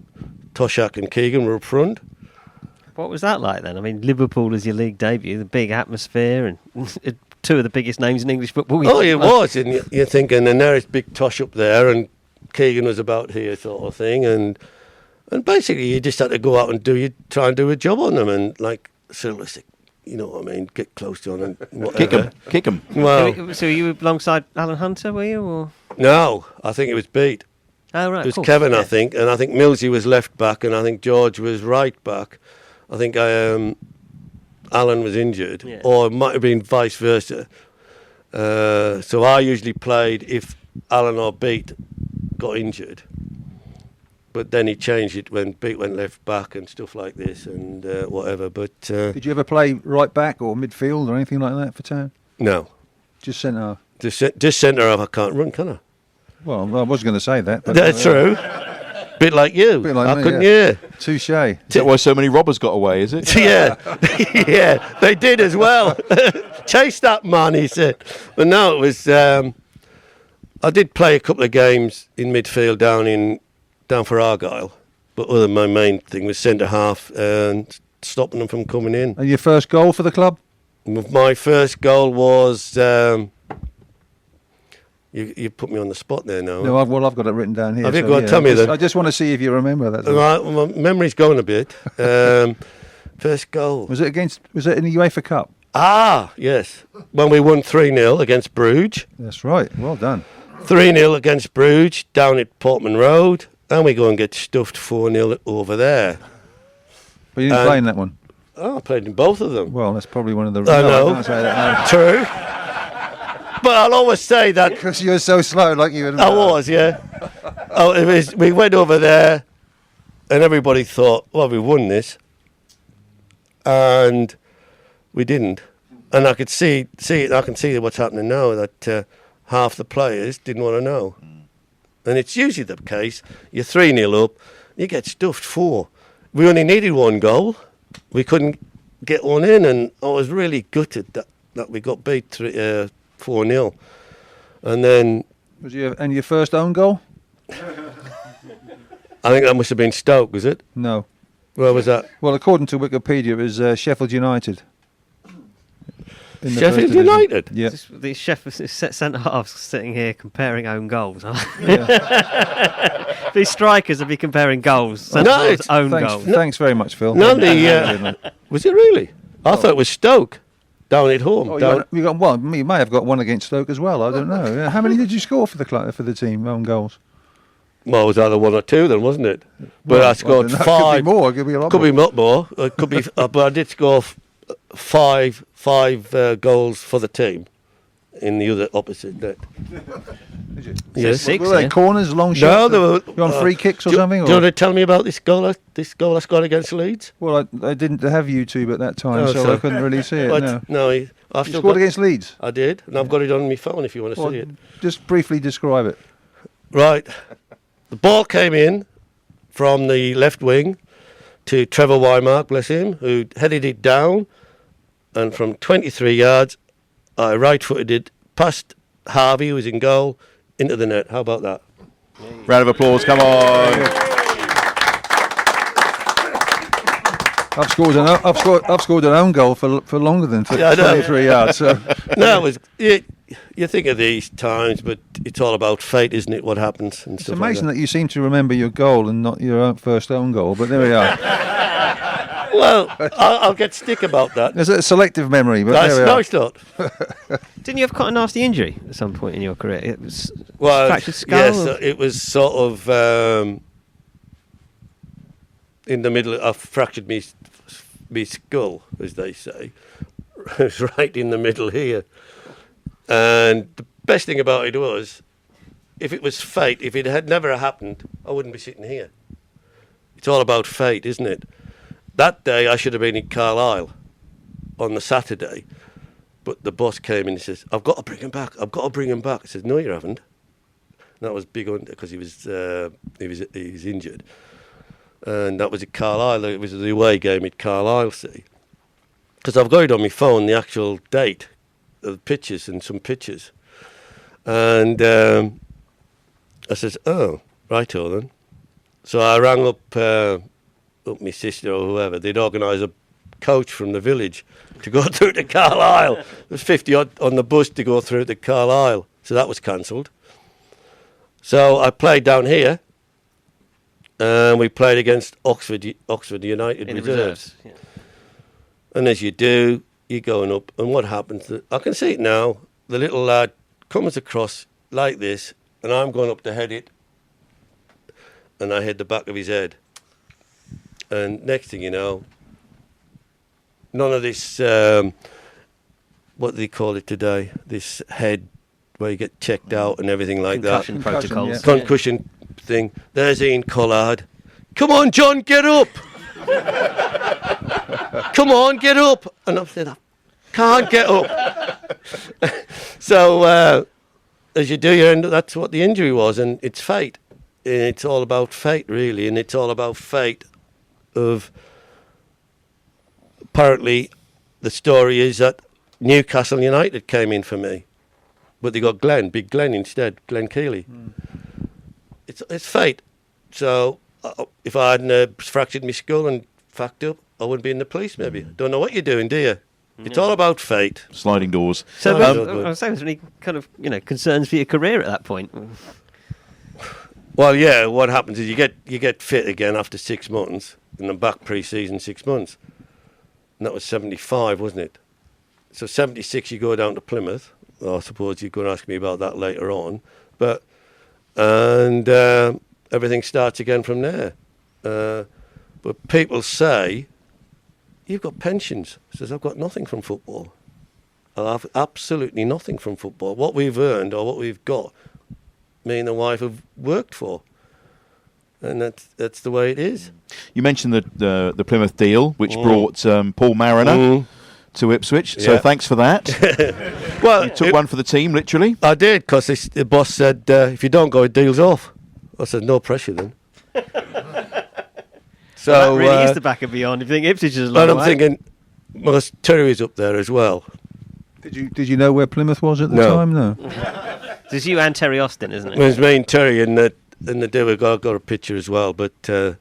Toshak and Keegan were up front. What was that like then? I mean, Liverpool as your league debut, the big atmosphere and two of the biggest names in English football. Oh, it was. And you're thinking, and there's big Tosh up there, and Keegan was about here sort of thing. And basically you just had to go out and try and do a job on them. And like, seriously, you know what I mean? Get close to them and whatever. Kick 'em. Well, so you were alongside Alan Hunter, were you? Or? No, I think it was Beat. Oh, right. It was Kevin, I think, and I think Millsy was left back, and I think George was right back. I think Alan was injured, or it might have been vice versa. So I usually played if Alan or Beat got injured. But then he changed it when Beat went left back and stuff like this and whatever. But did you ever play right back or midfield or anything like that for Town? No. Just centre half? Just centre half. I can't run, can I? Well, I was going to say that. But That's true. Bit like you. Bit like I me, couldn't yeah. hear. Touche. Is that why so many robbers got away, is it? Yeah, yeah, they did as well. Chase that man, he said. But no, it was. I did play a couple of games in midfield down for Argyle, but other than my main thing was centre half and stopping them from coming in. And your first goal for the club? My first goal was. You put me on the spot there now. No, I've got it written down here. Have you? Go on, tell me then. I just want to see if you remember that. Right, my memory's going a bit. First goal. Was it in the UEFA Cup? Ah, yes. When we won 3-0 against Bruges. That's right. Well done. 3-0 against Bruges down at Portman Road. And we go and get stuffed 4-0 over there. But you didn't play in that one. Oh, I played in both of them. Well, that's probably one of the. I know. I can't say that True. But I'll always say that. because you were so slow, like you. I was, yeah. We went over there and everybody thought, well, we won this. And we didn't. And I could see it. I can see what's happening now, that half the players didn't want to know. And it's usually the case. You're 3-0 up, you get stuffed 4. We only needed 1 goal. We couldn't get one in, and I was really gutted that we got beat 4-0. And then... Was your first own goal? I think that must have been Stoke, was it? No. Where was that? Well, according to Wikipedia, it was Sheffield United. In the Sheffield first division. United? Yeah. These centre halves sitting here comparing own goals. Yeah. These strikers will be comparing goals. Centre No, halves' it's- own Thanks, goals. thanks very much, Phil. No, was it really? I thought it was Stoke down at home. Oh, down, you got one. You may have got one against Stoke as well. I don't know. Yeah. How many did you score for the team? Own goals. well, it was either 1 or 2 then, wasn't it? But Well, I scored don't know. 5. Could be more. Could be a lot Could more. be a lot more. It could be, but I did score 5 goals for the team in the other opposite net. Did you? Yes. 6, Were they yeah. corners, long No, shots? they were. You on free kicks or do, something? Do you Or? want to tell me about this goal? I scored against Leeds. Well, I didn't have YouTube at that time, Oh, so so- I couldn't really see it. But No. no, I've You still scored got, against Leeds. I did, and I've got it on my phone if you want to Well, see it. just briefly describe it. Right, the ball came in from the left wing to Trevor Wymark, bless him, who headed it down, and from 23 yards, I right-footed it past Harvey, who was in goal, into the net. How about that? Round of applause, come on. I've scored an own goal for longer than Yeah, I know. 23 yards. So. No, it was. You think of these times, but it's all about fate, isn't it? What happens and It's stuff amazing like that you seem to remember your goal and not your first own goal, but there we are. that. Well, I'll get stick about that. There's a selective memory, but That's there we no, are. it's not. Didn't you have quite a nasty injury at some point in your career? It was Well, fractured skull. yes, or- it was sort of in the middle. I fractured me skull, as they say. It was right in the middle here. And the best thing about it was, if it was fate, if it had never happened, I wouldn't be sitting here. It's all about fate, isn't it? That day I should have been in Carlisle on the Saturday, but the boss came in and says, "I've got to bring him back. I've got to bring him back." I said, "No, you haven't." And that was big on because he was injured, and that was at Carlisle. It was the away game at Carlisle. See, because I've got it on my phone, the actual date of pictures and some pictures, and I says, "Oh, righto then." So I rang up my sister or whoever. They'd organised a coach from the village to go through to Carlisle. There was 50 odd on the bus to go through to Carlisle, so that was cancelled. So I played down here, and we played against Oxford United in the reserves. reserves. Yeah. And as you do, you're going up, and what happens? I can see it now. The little lad comes across like this, and I'm going up to head it, and I hit the back of his head. And next thing you know, none of this, what do they call it today? This head where you get checked out and everything like Concussion that. protocols. yeah. Concussion thing. There's Ian Collard. Come on, John, get up. Come on, get up. And I'm saying, I can't get up. So, as you do, you end up, that's what the injury was, and it's fate. it's all about fate, really, and it's all about fate of... Apparently, the story is that Newcastle United came in for me, but they got Big Glenn instead, Glenn Keeley. It's fate. So if I hadn't fractured my skull and fucked up, I wouldn't be in the police, maybe. Don't know what you're doing, do you? It's all about fate. Sliding doors. So, I was saying, was there any kind of concerns for your career at that point? Well, yeah. What happens is you get fit again after 6 months, and I'm back pre-season 6 months. And that was 75, wasn't it? So 76, you go down to Plymouth. Well, I suppose you're going to ask me about that later on, and everything starts again from there. But people say, "You've got pensions." I says, "I've got nothing from football. I have absolutely nothing from football. What we've earned or what we've got, me and the wife have worked for." And that's the way it is. You mentioned the Plymouth deal, which brought Paul Mariner to Ipswich. So thanks for that. Well, you took one for the team, literally. I did, because the boss said, "If you don't go, it deal's off." I said, "No pressure then." So Well, that really is the back and beyond. If you think Ipswich is a long and I'm way. thinking, well, Terry's up there as well. Did you know where Plymouth was at the No. time? No. There's you and Terry Austin, isn't it? It was me and Terry and the deal. I got a picture as well, but so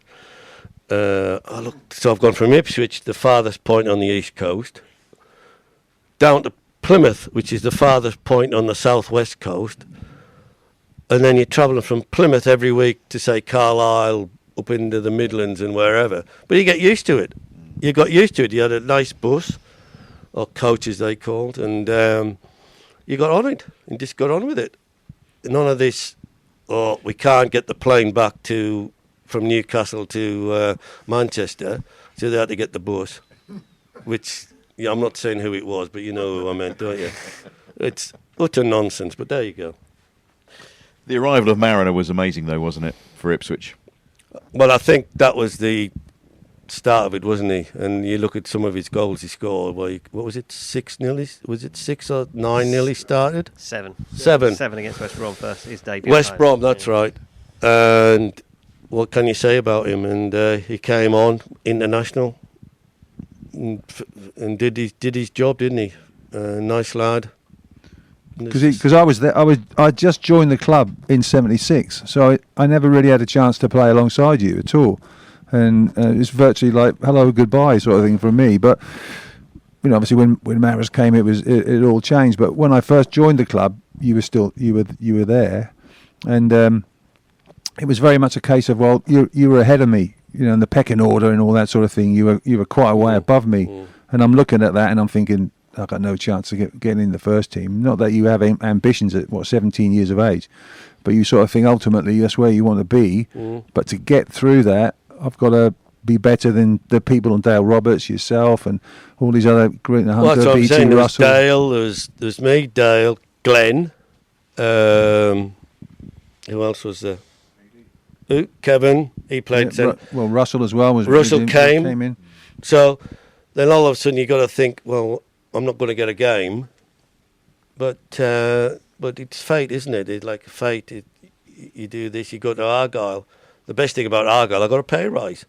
I've gone from Ipswich, the farthest point on the east coast, down to Plymouth, which is the farthest point on the southwest coast, and then you're travelling from Plymouth every week to, say, Carlisle, up into the Midlands and wherever. But you get used to it. You got used to it. You had a nice bus, or coach as they called, and you got on it and just got on with it. None of this, we can't get the plane back from Newcastle to Manchester, so they had to get the bus, which, I'm not saying who it was, but you know who I meant, don't you? It's utter nonsense, but there you go. The arrival of Mariner was amazing, though, wasn't it, for Ipswich? Well, I think that was the start of it, wasn't he? And you look at some of his goals he scored. Well, what was it? 6-0? Was it 6 or 9-0 he started? 7 against West Brom first. His debut. West Brom, that's right. And what can you say about him? And he came on international and did his job, didn't he? Nice lad. Because I was there, I just joined the club in '76, so I never really had a chance to play alongside you at all, and it's virtually like hello goodbye sort of thing for me. But obviously when Maris came, it all changed. But when I first joined the club, you were there, and it was very much a case of, well, you were ahead of me, in the pecking order and all that sort of thing. You were quite a way above me, and I'm looking at that and I'm thinking, I got no chance of getting in the first team. Not that you have ambitions at 17 years of age, but you sort of think ultimately that's where you want to be. But to get through that, I've got to be better than the people on Dale Roberts, yourself, and all these other great Hunter, well, that's what I'm saying. There was Russell. Dale, there's me, Dale, Glenn. Who else was there? Kevin. He played. Well, Russell as well. Russell came in. So then all of a sudden you got to think, well, I'm not going to get a game, but it's fate, isn't it? It's like fate. You do this, you go to Argyle. The best thing about Argyle, I got a pay rise.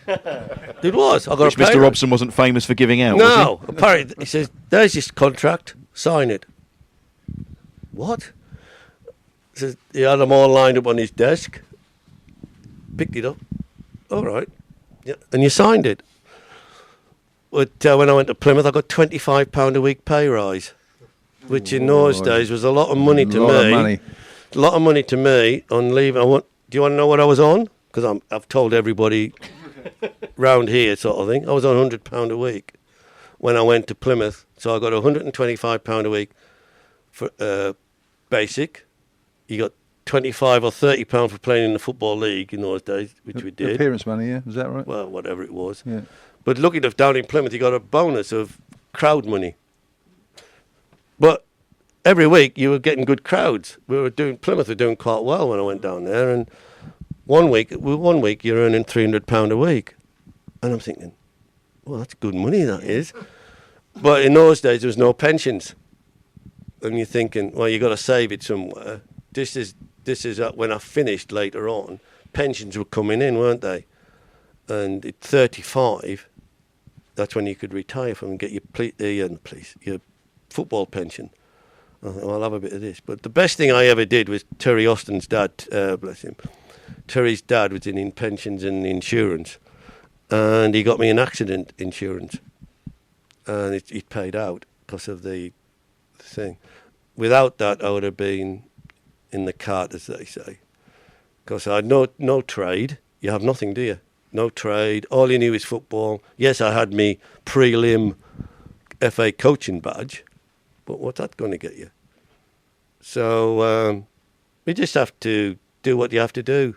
It was. I got Which a pay Mr. rise. Robson wasn't famous for giving out, No, was apparently he says, "There's your contract, sign it." What? He says he had them all lined up on his desk. Picked it up. All right, yeah, and you signed it. But when I went to Plymouth, I got £25 a week pay rise, which in those days was a lot of money to me. A lot of money to me on leave. Do you want to know what I was on? Because I've told everybody round here, sort of thing. I was on £100 a week when I went to Plymouth. So I got £125 a week for basic. You got £25 or £30 for playing in the Football League in those days, which we did. Appearance money, yeah, is that right? Well, whatever it was. Yeah. But lucky enough, down in Plymouth, you got a bonus of crowd money. But every week you were getting good crowds. Plymouth were doing quite well when I went down there, and one week you're earning £300 a week, and I'm thinking, well, that's good money, that is. But in those days there was no pensions, and you're thinking, well, you got to save it somewhere. This is this is when I finished later on, pensions were coming in, weren't they? And at 35, that's when you could retire from and get your football pension. I thought, well, I'll have a bit of this. But the best thing I ever did was Terry Austin's dad, bless him. Terry's dad was in pensions and insurance, and he got me an accident insurance, and it paid out because of the thing. Without that, I would have been in the cart, as they say, because I had no trade. You have nothing, do you? No trade. All you knew is football. Yes, I had me prelim FA coaching badge, but what's that going to get you? So we just have to do what you have to do.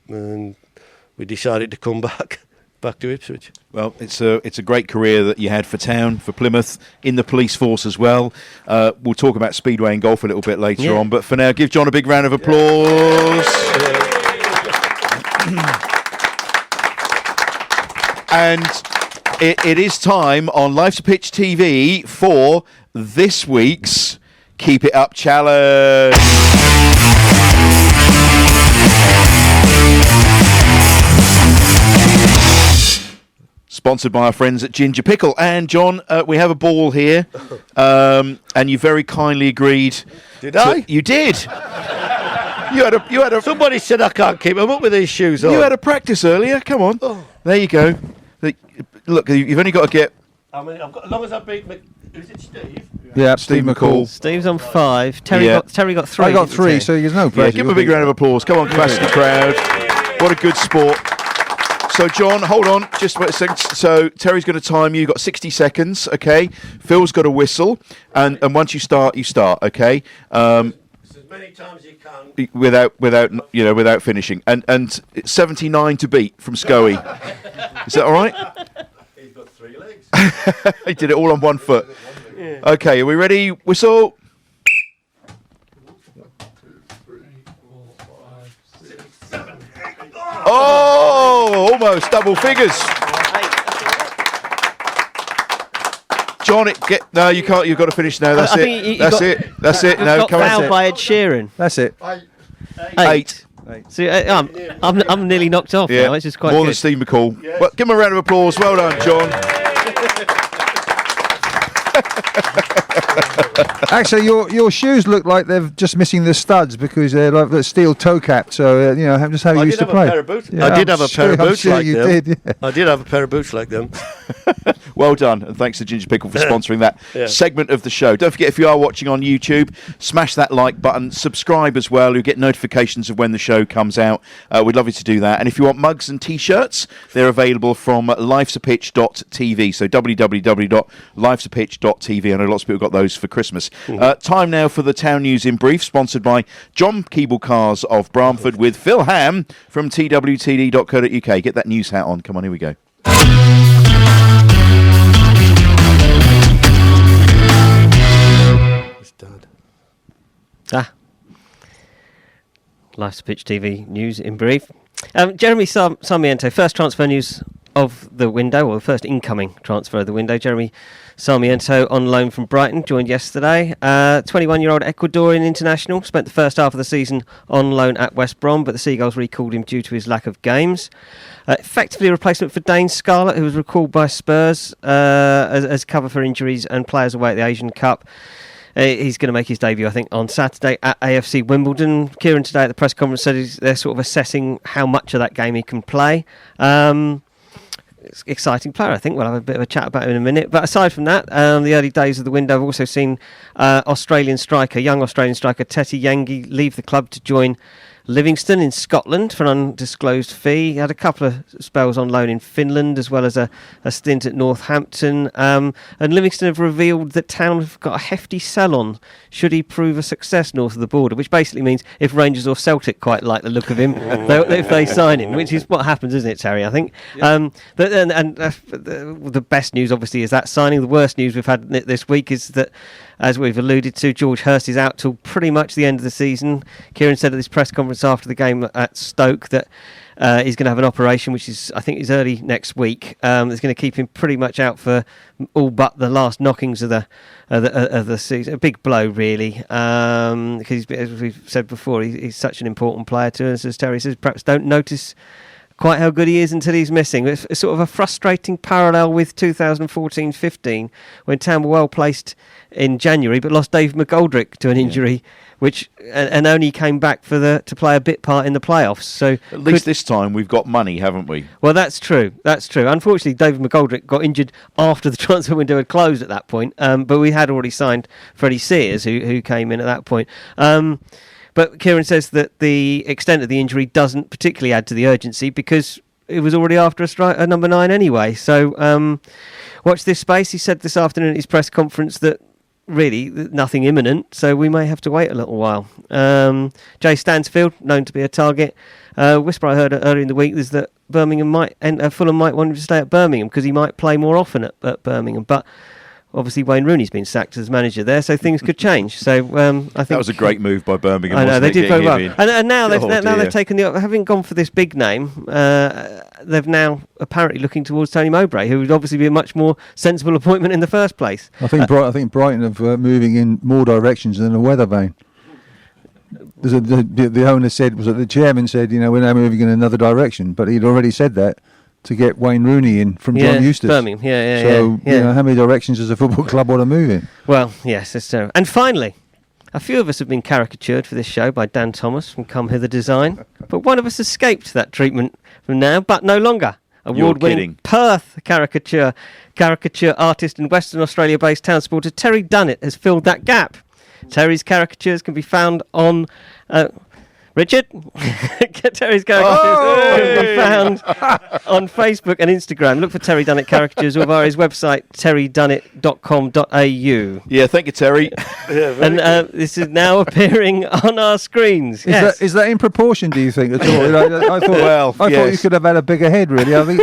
And we decided to come back to Ipswich. Well, it's a great career that you had for Town, for Plymouth, in the police force as well. We'll talk about Speedway and golf a little bit later on, but for now, give John a big round of applause. And it is time on Life's a Pitch TV for this week's Keep It Up Challenge. Sponsored by our friends at Ginger Pickle. And John, we have a ball here, and you very kindly agreed. Did I? You did. You had a. Somebody said I can't keep them up with these shoes on. You had a practice earlier. Come on. Oh. There you go. Look, you've only got to get. I mean, as long as I beat is it Steve? Yeah, Steve McCall. Steve's on 5. Terry got 3. I got 3, so there's no pressure. Yeah, give him a big round of applause. Come on, capacity crowd. What a good sport. So, John, hold on. Just wait a second. So, Terry's going to time you. You've got 60 seconds, okay? Phil's got a whistle. And once you start, okay? As many times as you can. Without finishing. And it's 79 to beat from Scoey. Is that all right? He's got 3 legs. He did it all on one foot. Yeah. Okay, are we ready? Whistle. 1, 2, 3, 4, 5, 6, 7, 8. Oh, almost double figures. John, no, you can't. You've got to finish now. That's it. That's it. No, come on. Fouled by Ed Sheeran. That's it. 8. So I'm nearly knocked off now. It's just quite more good. than Steve McCall. Yes. Well, give him a round of applause. Well done, John. Actually, your shoes look like they're just missing the studs because they're like the steel toe cap. So just how you used to play. I did have a pair of boots like them. I did have a pair of boots like them. Well done, and thanks to Ginger Pickle for sponsoring that segment of the show. Don't forget, if you are watching on YouTube, smash that like button, subscribe as well. You'll get notifications of when the show comes out. We'd love you to do that. And if you want mugs and T-shirts, they're available from lifesapitch.tv. So www.lifesapitch.tv. I know lots of people got those for Christmas. Time now for the Town News in Brief, sponsored by John Keeble Cars of Bramford with Phil Ham from twtd.co.uk. Get that news hat on. Come on, here we go. Life's a Pitch TV news in brief. Jeremy Sarmiento, first transfer news of the window, or the first incoming transfer of the window. Jeremy Sarmiento on loan from Brighton, joined yesterday. 21-year-old Ecuadorian international, spent the first half of the season on loan at West Brom, but the Seagulls recalled him due to his lack of games. Effectively a replacement for Dane Scarlett, who was recalled by Spurs as cover for injuries and players away at the Asian Cup. He's going to make his debut, I think, on Saturday at AFC Wimbledon. Kieran today at the press conference said they're sort of assessing how much of that game he can play. Exciting player, I think. We'll have a bit of a chat about him in a minute. But aside from that, the early days of the window, I've also seen young Australian striker Teti Yangi leave the club to join Livingston in Scotland for an undisclosed fee. He had a couple of spells on loan in Finland as well as a stint at Northampton. And Livingston have revealed that Town have got a hefty sell-on should he prove a success north of the border, which basically means if Rangers or Celtic quite like the look of him, if they sign him, which is what happens, isn't it, Terry, I think? Yeah. The best news, obviously, is that signing. The worst news we've had this week is that as we've alluded to, George Hurst is out till pretty much the end of the season. Kieran said at this press conference after the game at Stoke that he's going to have an operation, which I think is early next week. It's going to keep him pretty much out for all but the last knockings of the season. A big blow, really, because as we've said before, he's such an important player to us. As Terry says, perhaps don't notice quite how good he is until he's missing. It's sort of a frustrating parallel with 2014-15, when Town were well placed in January but lost Dave McGoldrick to an injury, which and only came back to play a bit part in the playoffs. So at least this time we've got money, haven't we? Well, that's true. Unfortunately, David McGoldrick got injured after the transfer window had closed at that point, but we had already signed Freddie Sears, who came in at that point. But Kieran says that the extent of the injury doesn't particularly add to the urgency because it was already after a number 9 anyway. So watch this space. He said this afternoon at his press conference that really nothing imminent, so we may have to wait a little while. Jay Stansfield, known to be a target. Whisper I heard earlier in the week is that Fulham might want him to stay at Birmingham because he might play more often at Birmingham. But obviously Wayne Rooney's been sacked as manager there, so things could change. So I think that was a great move by Birmingham. I know, they did very well. And now they've taken having gone for this big name, they've now apparently looking towards Tony Mowbray, who would obviously be a much more sensible appointment in the first place. I think Brighton have moving in more directions than a weather vane. The owner said, the chairman said, we're now moving in another direction, but he'd already said that to get Wayne Rooney in from John Eustace. Birmingham, So, how many directions does a football club want to move in? Well, yes, that's true. And finally, a few of us have been caricatured for this show by Dan Thomas from Come Hither Design, but one of us escaped that treatment from now, but no longer. Award-winning Perth caricature artist and Western Australia-based town supporter Terry Dunnett has filled that gap. Terry's caricatures can be found on... Richard? Terry's caricatures can be found on Facebook and Instagram. Look for Terry Dunnett caricatures or via his website, terrydunnett.com.au. Yeah, thank you, Terry. And this is now appearing on our screens. Is that in proportion, do you think, at all? I thought you could have had a bigger head, really. I think.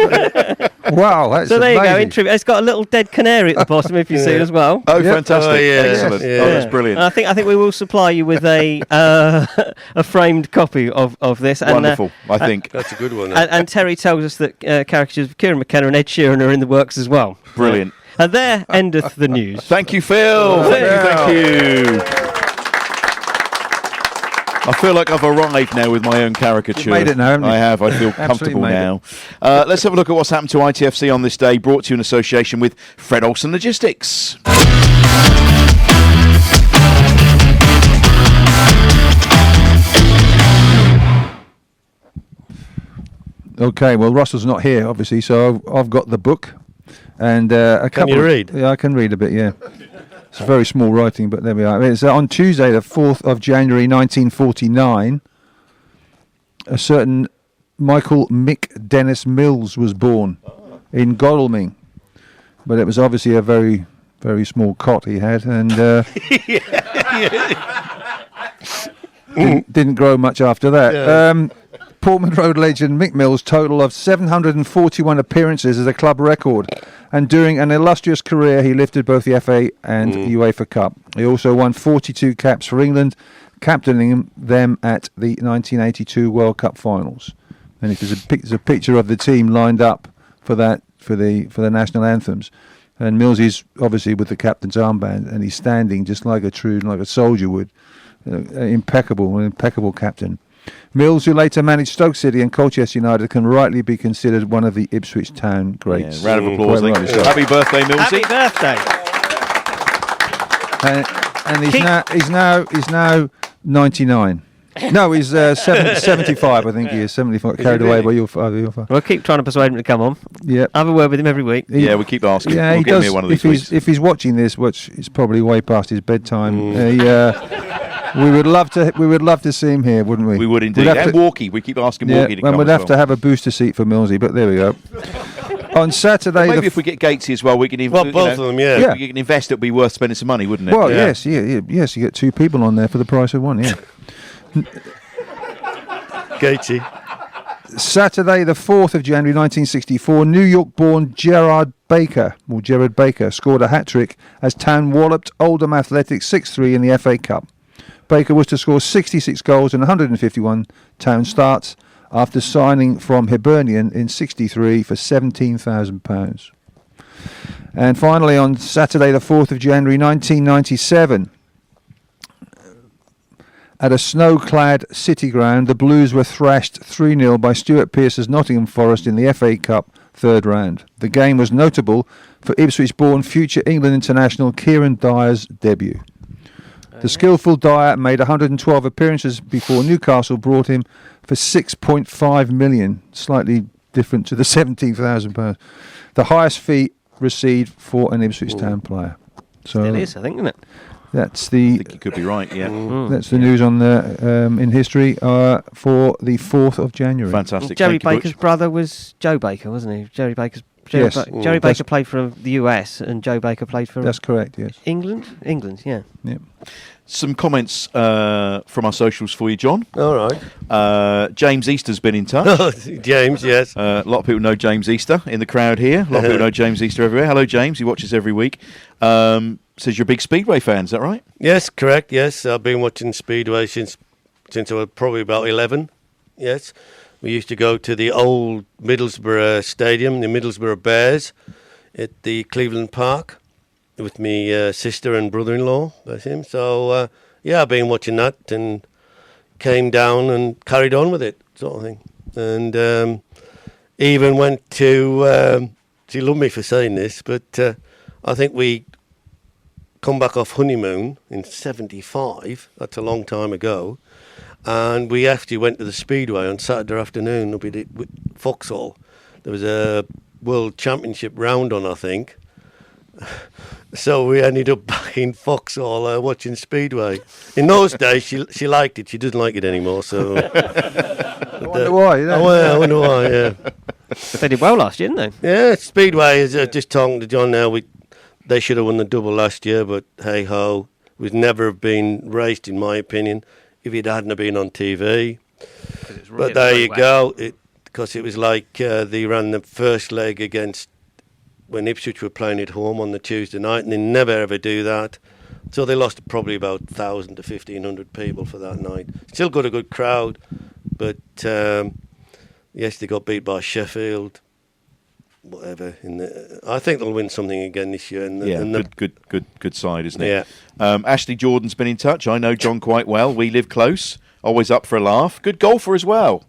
Wow, that's so there amazing. you go. It's got a little dead canary at the bottom, if you see as well. Oh, fantastic! Excellent. Yes. Oh, that's brilliant. And I think we will supply you with a framed copy of this. Wonderful. I think that's a good one. And Terry tells us that caricatures of Kieran McKenna and Ed Sheeran are in the works as well. Brilliant. And there endeth the news. Thank you, Phil. Thank you. I feel like I've arrived now with my own caricature. You've made it now, haven't you? I have. I feel comfortable now. Let's have a look at what's happened to ITFC on this day, brought to you in association with Fred Olsen Logistics. Okay, well, Russell's not here, obviously, so I've got the book. And a couple. Can you read? Yeah, I can read a bit, yeah. It's very small writing, but there we are. It's on Tuesday, the 4th of January, 1949. A certain Michael Mick Dennis Mills was born in Godalming. But it was obviously a very, very small cot he had, and didn't grow much after that. Yeah. Portman Road legend Mick Mills' total of 741 appearances is a club record, and during an illustrious career he lifted both the FA and UEFA Cup. He also won 42 caps for England, captaining them at the 1982 World Cup finals. And there's a picture of the team lined up for the national anthems, and Mills is obviously with the captain's armband, and he's standing just like a soldier would. Impeccable captain. Mills, who later managed Stoke City and Colchester United, can rightly be considered one of the Ipswich Town greats. Yeah, round of applause. Happy birthday, Millsy. Happy birthday. And he's now 99. No, he's 75. I think he is 75. Carried away by your father. We'll keep trying to persuade him to come on. Yeah, have a word with him every week. Yeah, we keep asking. Yeah, we'll get him here one of these weeks. If he's watching this, which is probably way past his bedtime. We would love to see him here, wouldn't we? We would indeed. And Walkie, we keep asking Walkie to come. And we'd have to have a booster seat for Millsy, but there we go. On Saturday, maybe if we get Gatesy as well, we can. Both of them, yeah. If you can invest, it'd be worth spending some money, wouldn't it? Well, yes. You get two people on there for the price of one. Yeah. Gatesy. Saturday, the 4th of January 1964, New York-born Gerard Baker scored a hat-trick as Town walloped Oldham Athletics 6-3 in the FA Cup. Baker was to score 66 goals in 151 Town starts after signing from Hibernian in 63 for £17,000. And finally, on Saturday, the 4th of January 1997, at a snow-clad City ground, the Blues were thrashed 3-0 by Stuart Pearce's Nottingham Forest in the FA Cup third round. The game was notable for Ipswich-born future England international Kieran Dyer's debut. The skillful Dyer made 112 appearances before Newcastle brought him for £6.5 million, slightly different to the £17,000. The highest fee received for an Ipswich Town player. So Still is, I think, isn't it? that's I the think you could be right, yeah. that's the news on the in history for the 4th of January. Fantastic. Jerry Thank you, Baker's Butch. brother was Joe Baker, wasn't he? Jerry Yes. Jerry Baker played for the US, and Joe Baker played for That's correct. Yes. England. England, yeah. Yep. Some comments from our socials for you, John. All right. James Easter's been in touch. James, yes. A lot of people know James Easter in the crowd here. A lot of people know James Easter everywhere. Hello, James. He watches every week. Says you're a big Speedway fan. Is that right? Yes, correct. Yes, I've been watching Speedway since I was probably about 11. Yes, we used to go to the old Middlesbrough Stadium, the Middlesbrough Bears, at the Cleveland Park, with me sister and brother-in-law. That's him. So yeah, I've been watching that and came down and carried on with it, sort of thing. And even went to. She loved me for saying this, but I think we come back off honeymoon in 75. That's a long time ago. And we actually went to the Speedway on Saturday afternoon up at Vauxhall. There was a World Championship round on, I think. So we ended up back in Vauxhall watching Speedway. In those days, she liked it. She doesn't like it anymore. So I wonder why. You know? I wonder why. Yeah, They did well last year, didn't they? yeah. Speedway is just talking to John now. They should have won the double last year, but hey ho, would never have been raced, in my opinion, if it hadn't have been on TV. But there you go. Because it was like they ran the first leg against when Ipswich were playing at home on the Tuesday night, and they never ever do that. So they lost probably about 1,000 to 1,500 people for that night. Still got a good crowd, but yes, they got beat by Sheffield. Whatever. I think they'll win something again this year. Good side, isn't it? Yeah. Ashley Jordan's been in touch. I know John quite well. We live close. Always up for a laugh. Good golfer as well.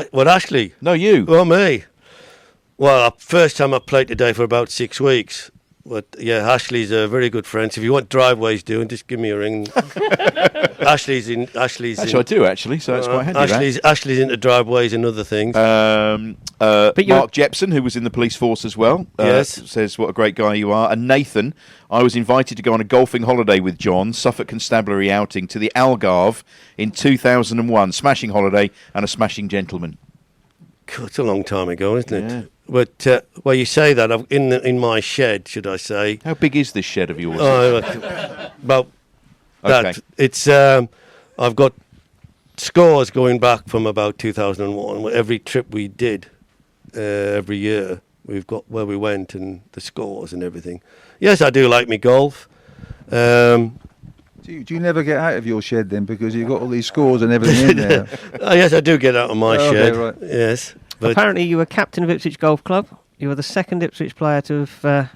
What, Ashley? No, you. Oh, me. Well, first time I played today for about 6 weeks. But yeah, Ashley's a very good friend. So if you want driveways doing, just give me a ring. Actually, I do actually. So it's quite handy. Ashley's into driveways and other things. Mark Jepson, who was in the police force as well, yes, says what a great guy you are. And Nathan, I was invited to go on a golfing holiday with John, Suffolk Constabulary outing to the Algarve in 2001. Smashing holiday and a smashing gentleman. God, it's a long time ago, isn't it? But well, you say that in my shed, should I say? How big is this shed of yours? About that. Okay. It's I've got scores going back from about 2001. Every trip we did, every year, we've got where we went and the scores and everything. Yes, I do like me golf. Do you never get out of your shed then, because you've got all these scores and everything in there? Yes, I do get out of my shed. Right. Yes. But Apparently, you were captain of Ipswich Golf Club. You were the second Ipswich player to have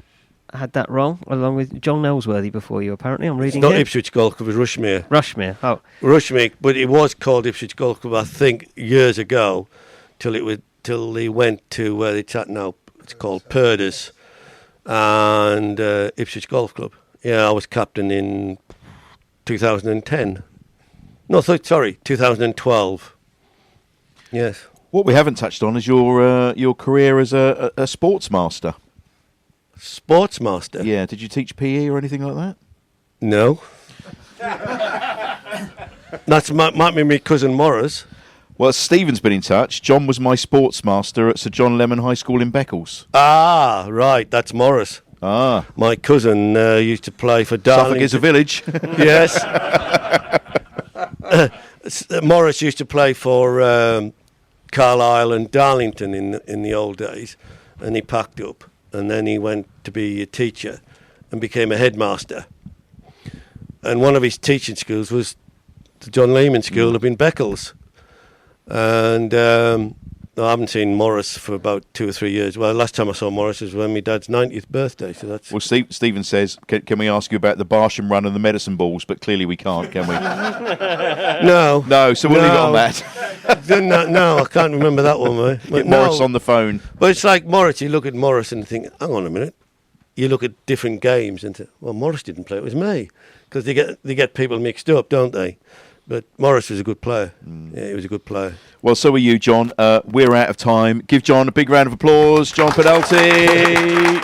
had that role, along with John Ellsworthy before you. Apparently, I'm reading. It's not here. Ipswich Golf Club, it was Rushmere. Rushmere. Oh, Rushmere, but it was called Ipswich Golf Club, I think, years ago, till they went to where it's at now. It's called Purders and Ipswich Golf Club. Yeah, I was captain in 2010. No, sorry, 2012. Yes. What we haven't touched on is your career as a sports master. Sports master? Yeah. Did you teach PE or anything like that? No. That might be my cousin Morris. Well, Stephen's been in touch. John was my sports master at Sir John Lemon High School in Beccles. Ah, right, that's Morris. Ah. My cousin used to play for Darlington. Suffolk is a village. Yes. Morris used to play for Carlisle and Darlington in the old days, and he packed up, and then he went to be a teacher and became a headmaster. And one of his teaching schools was the John Lehman School up in Beccles. And I haven't seen Morris for about 2 or 3 years. Well, last time I saw Morris was when my dad's 90th birthday. So that's. Well, Stephen says, can we ask you about the Barsham run and the medicine balls? But clearly we can't, can we? No. No, so we'll leave it on that. No, I can't remember that one, mate. Get Morris on the phone. But it's like Morris. You look at Morris and think, hang on a minute. You look at different games and think, well, Morris didn't play, it was me. Because they get people mixed up, don't they? But Morris was a good player. Yeah, he was a good player. Well, so are you, John. We're out of time. Give John a big round of applause. John Peddelty.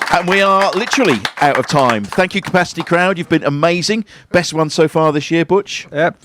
And we are literally out of time. Thank you, Capacity Crowd. You've been amazing. Best one so far this year, Butch? Yep,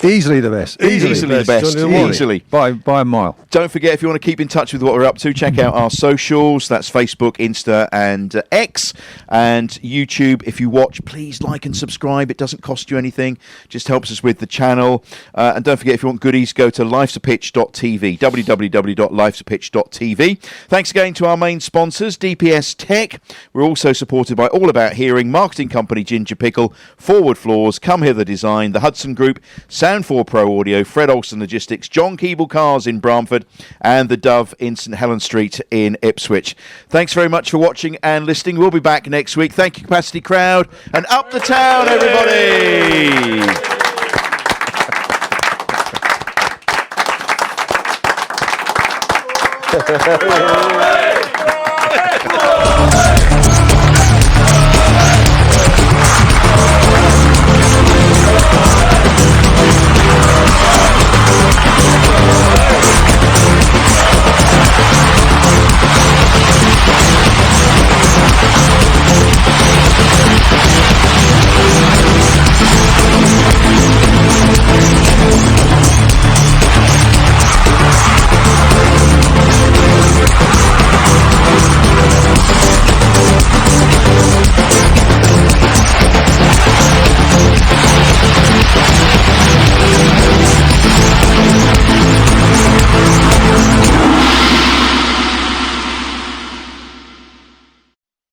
easily the best. Easily the best. Easily. By a mile. Don't forget, if you want to keep in touch with what we're up to, check out our socials. That's Facebook, Insta, and X. And YouTube, if you watch, please like and subscribe. It doesn't cost you anything. Just helps us with the channel. And don't forget, if you want goodies, go to lifesapitch.tv, www.lifesapitch.tv. Thanks again to our main sponsors, DPS Tech. We're also supported by All About Hearing, marketing company Ginger Pickle, Forward Floors, Come Hither Design, the Hudson Group, Sound 4 Pro Audio, Fred Olsen Logistics, John Keeble Cars in Bramford, and the Dove in St Helens Street in Ipswich. Thanks very much for watching and listening. We'll be back next week. Thank you, Capacity Crowd, and up the town, everybody!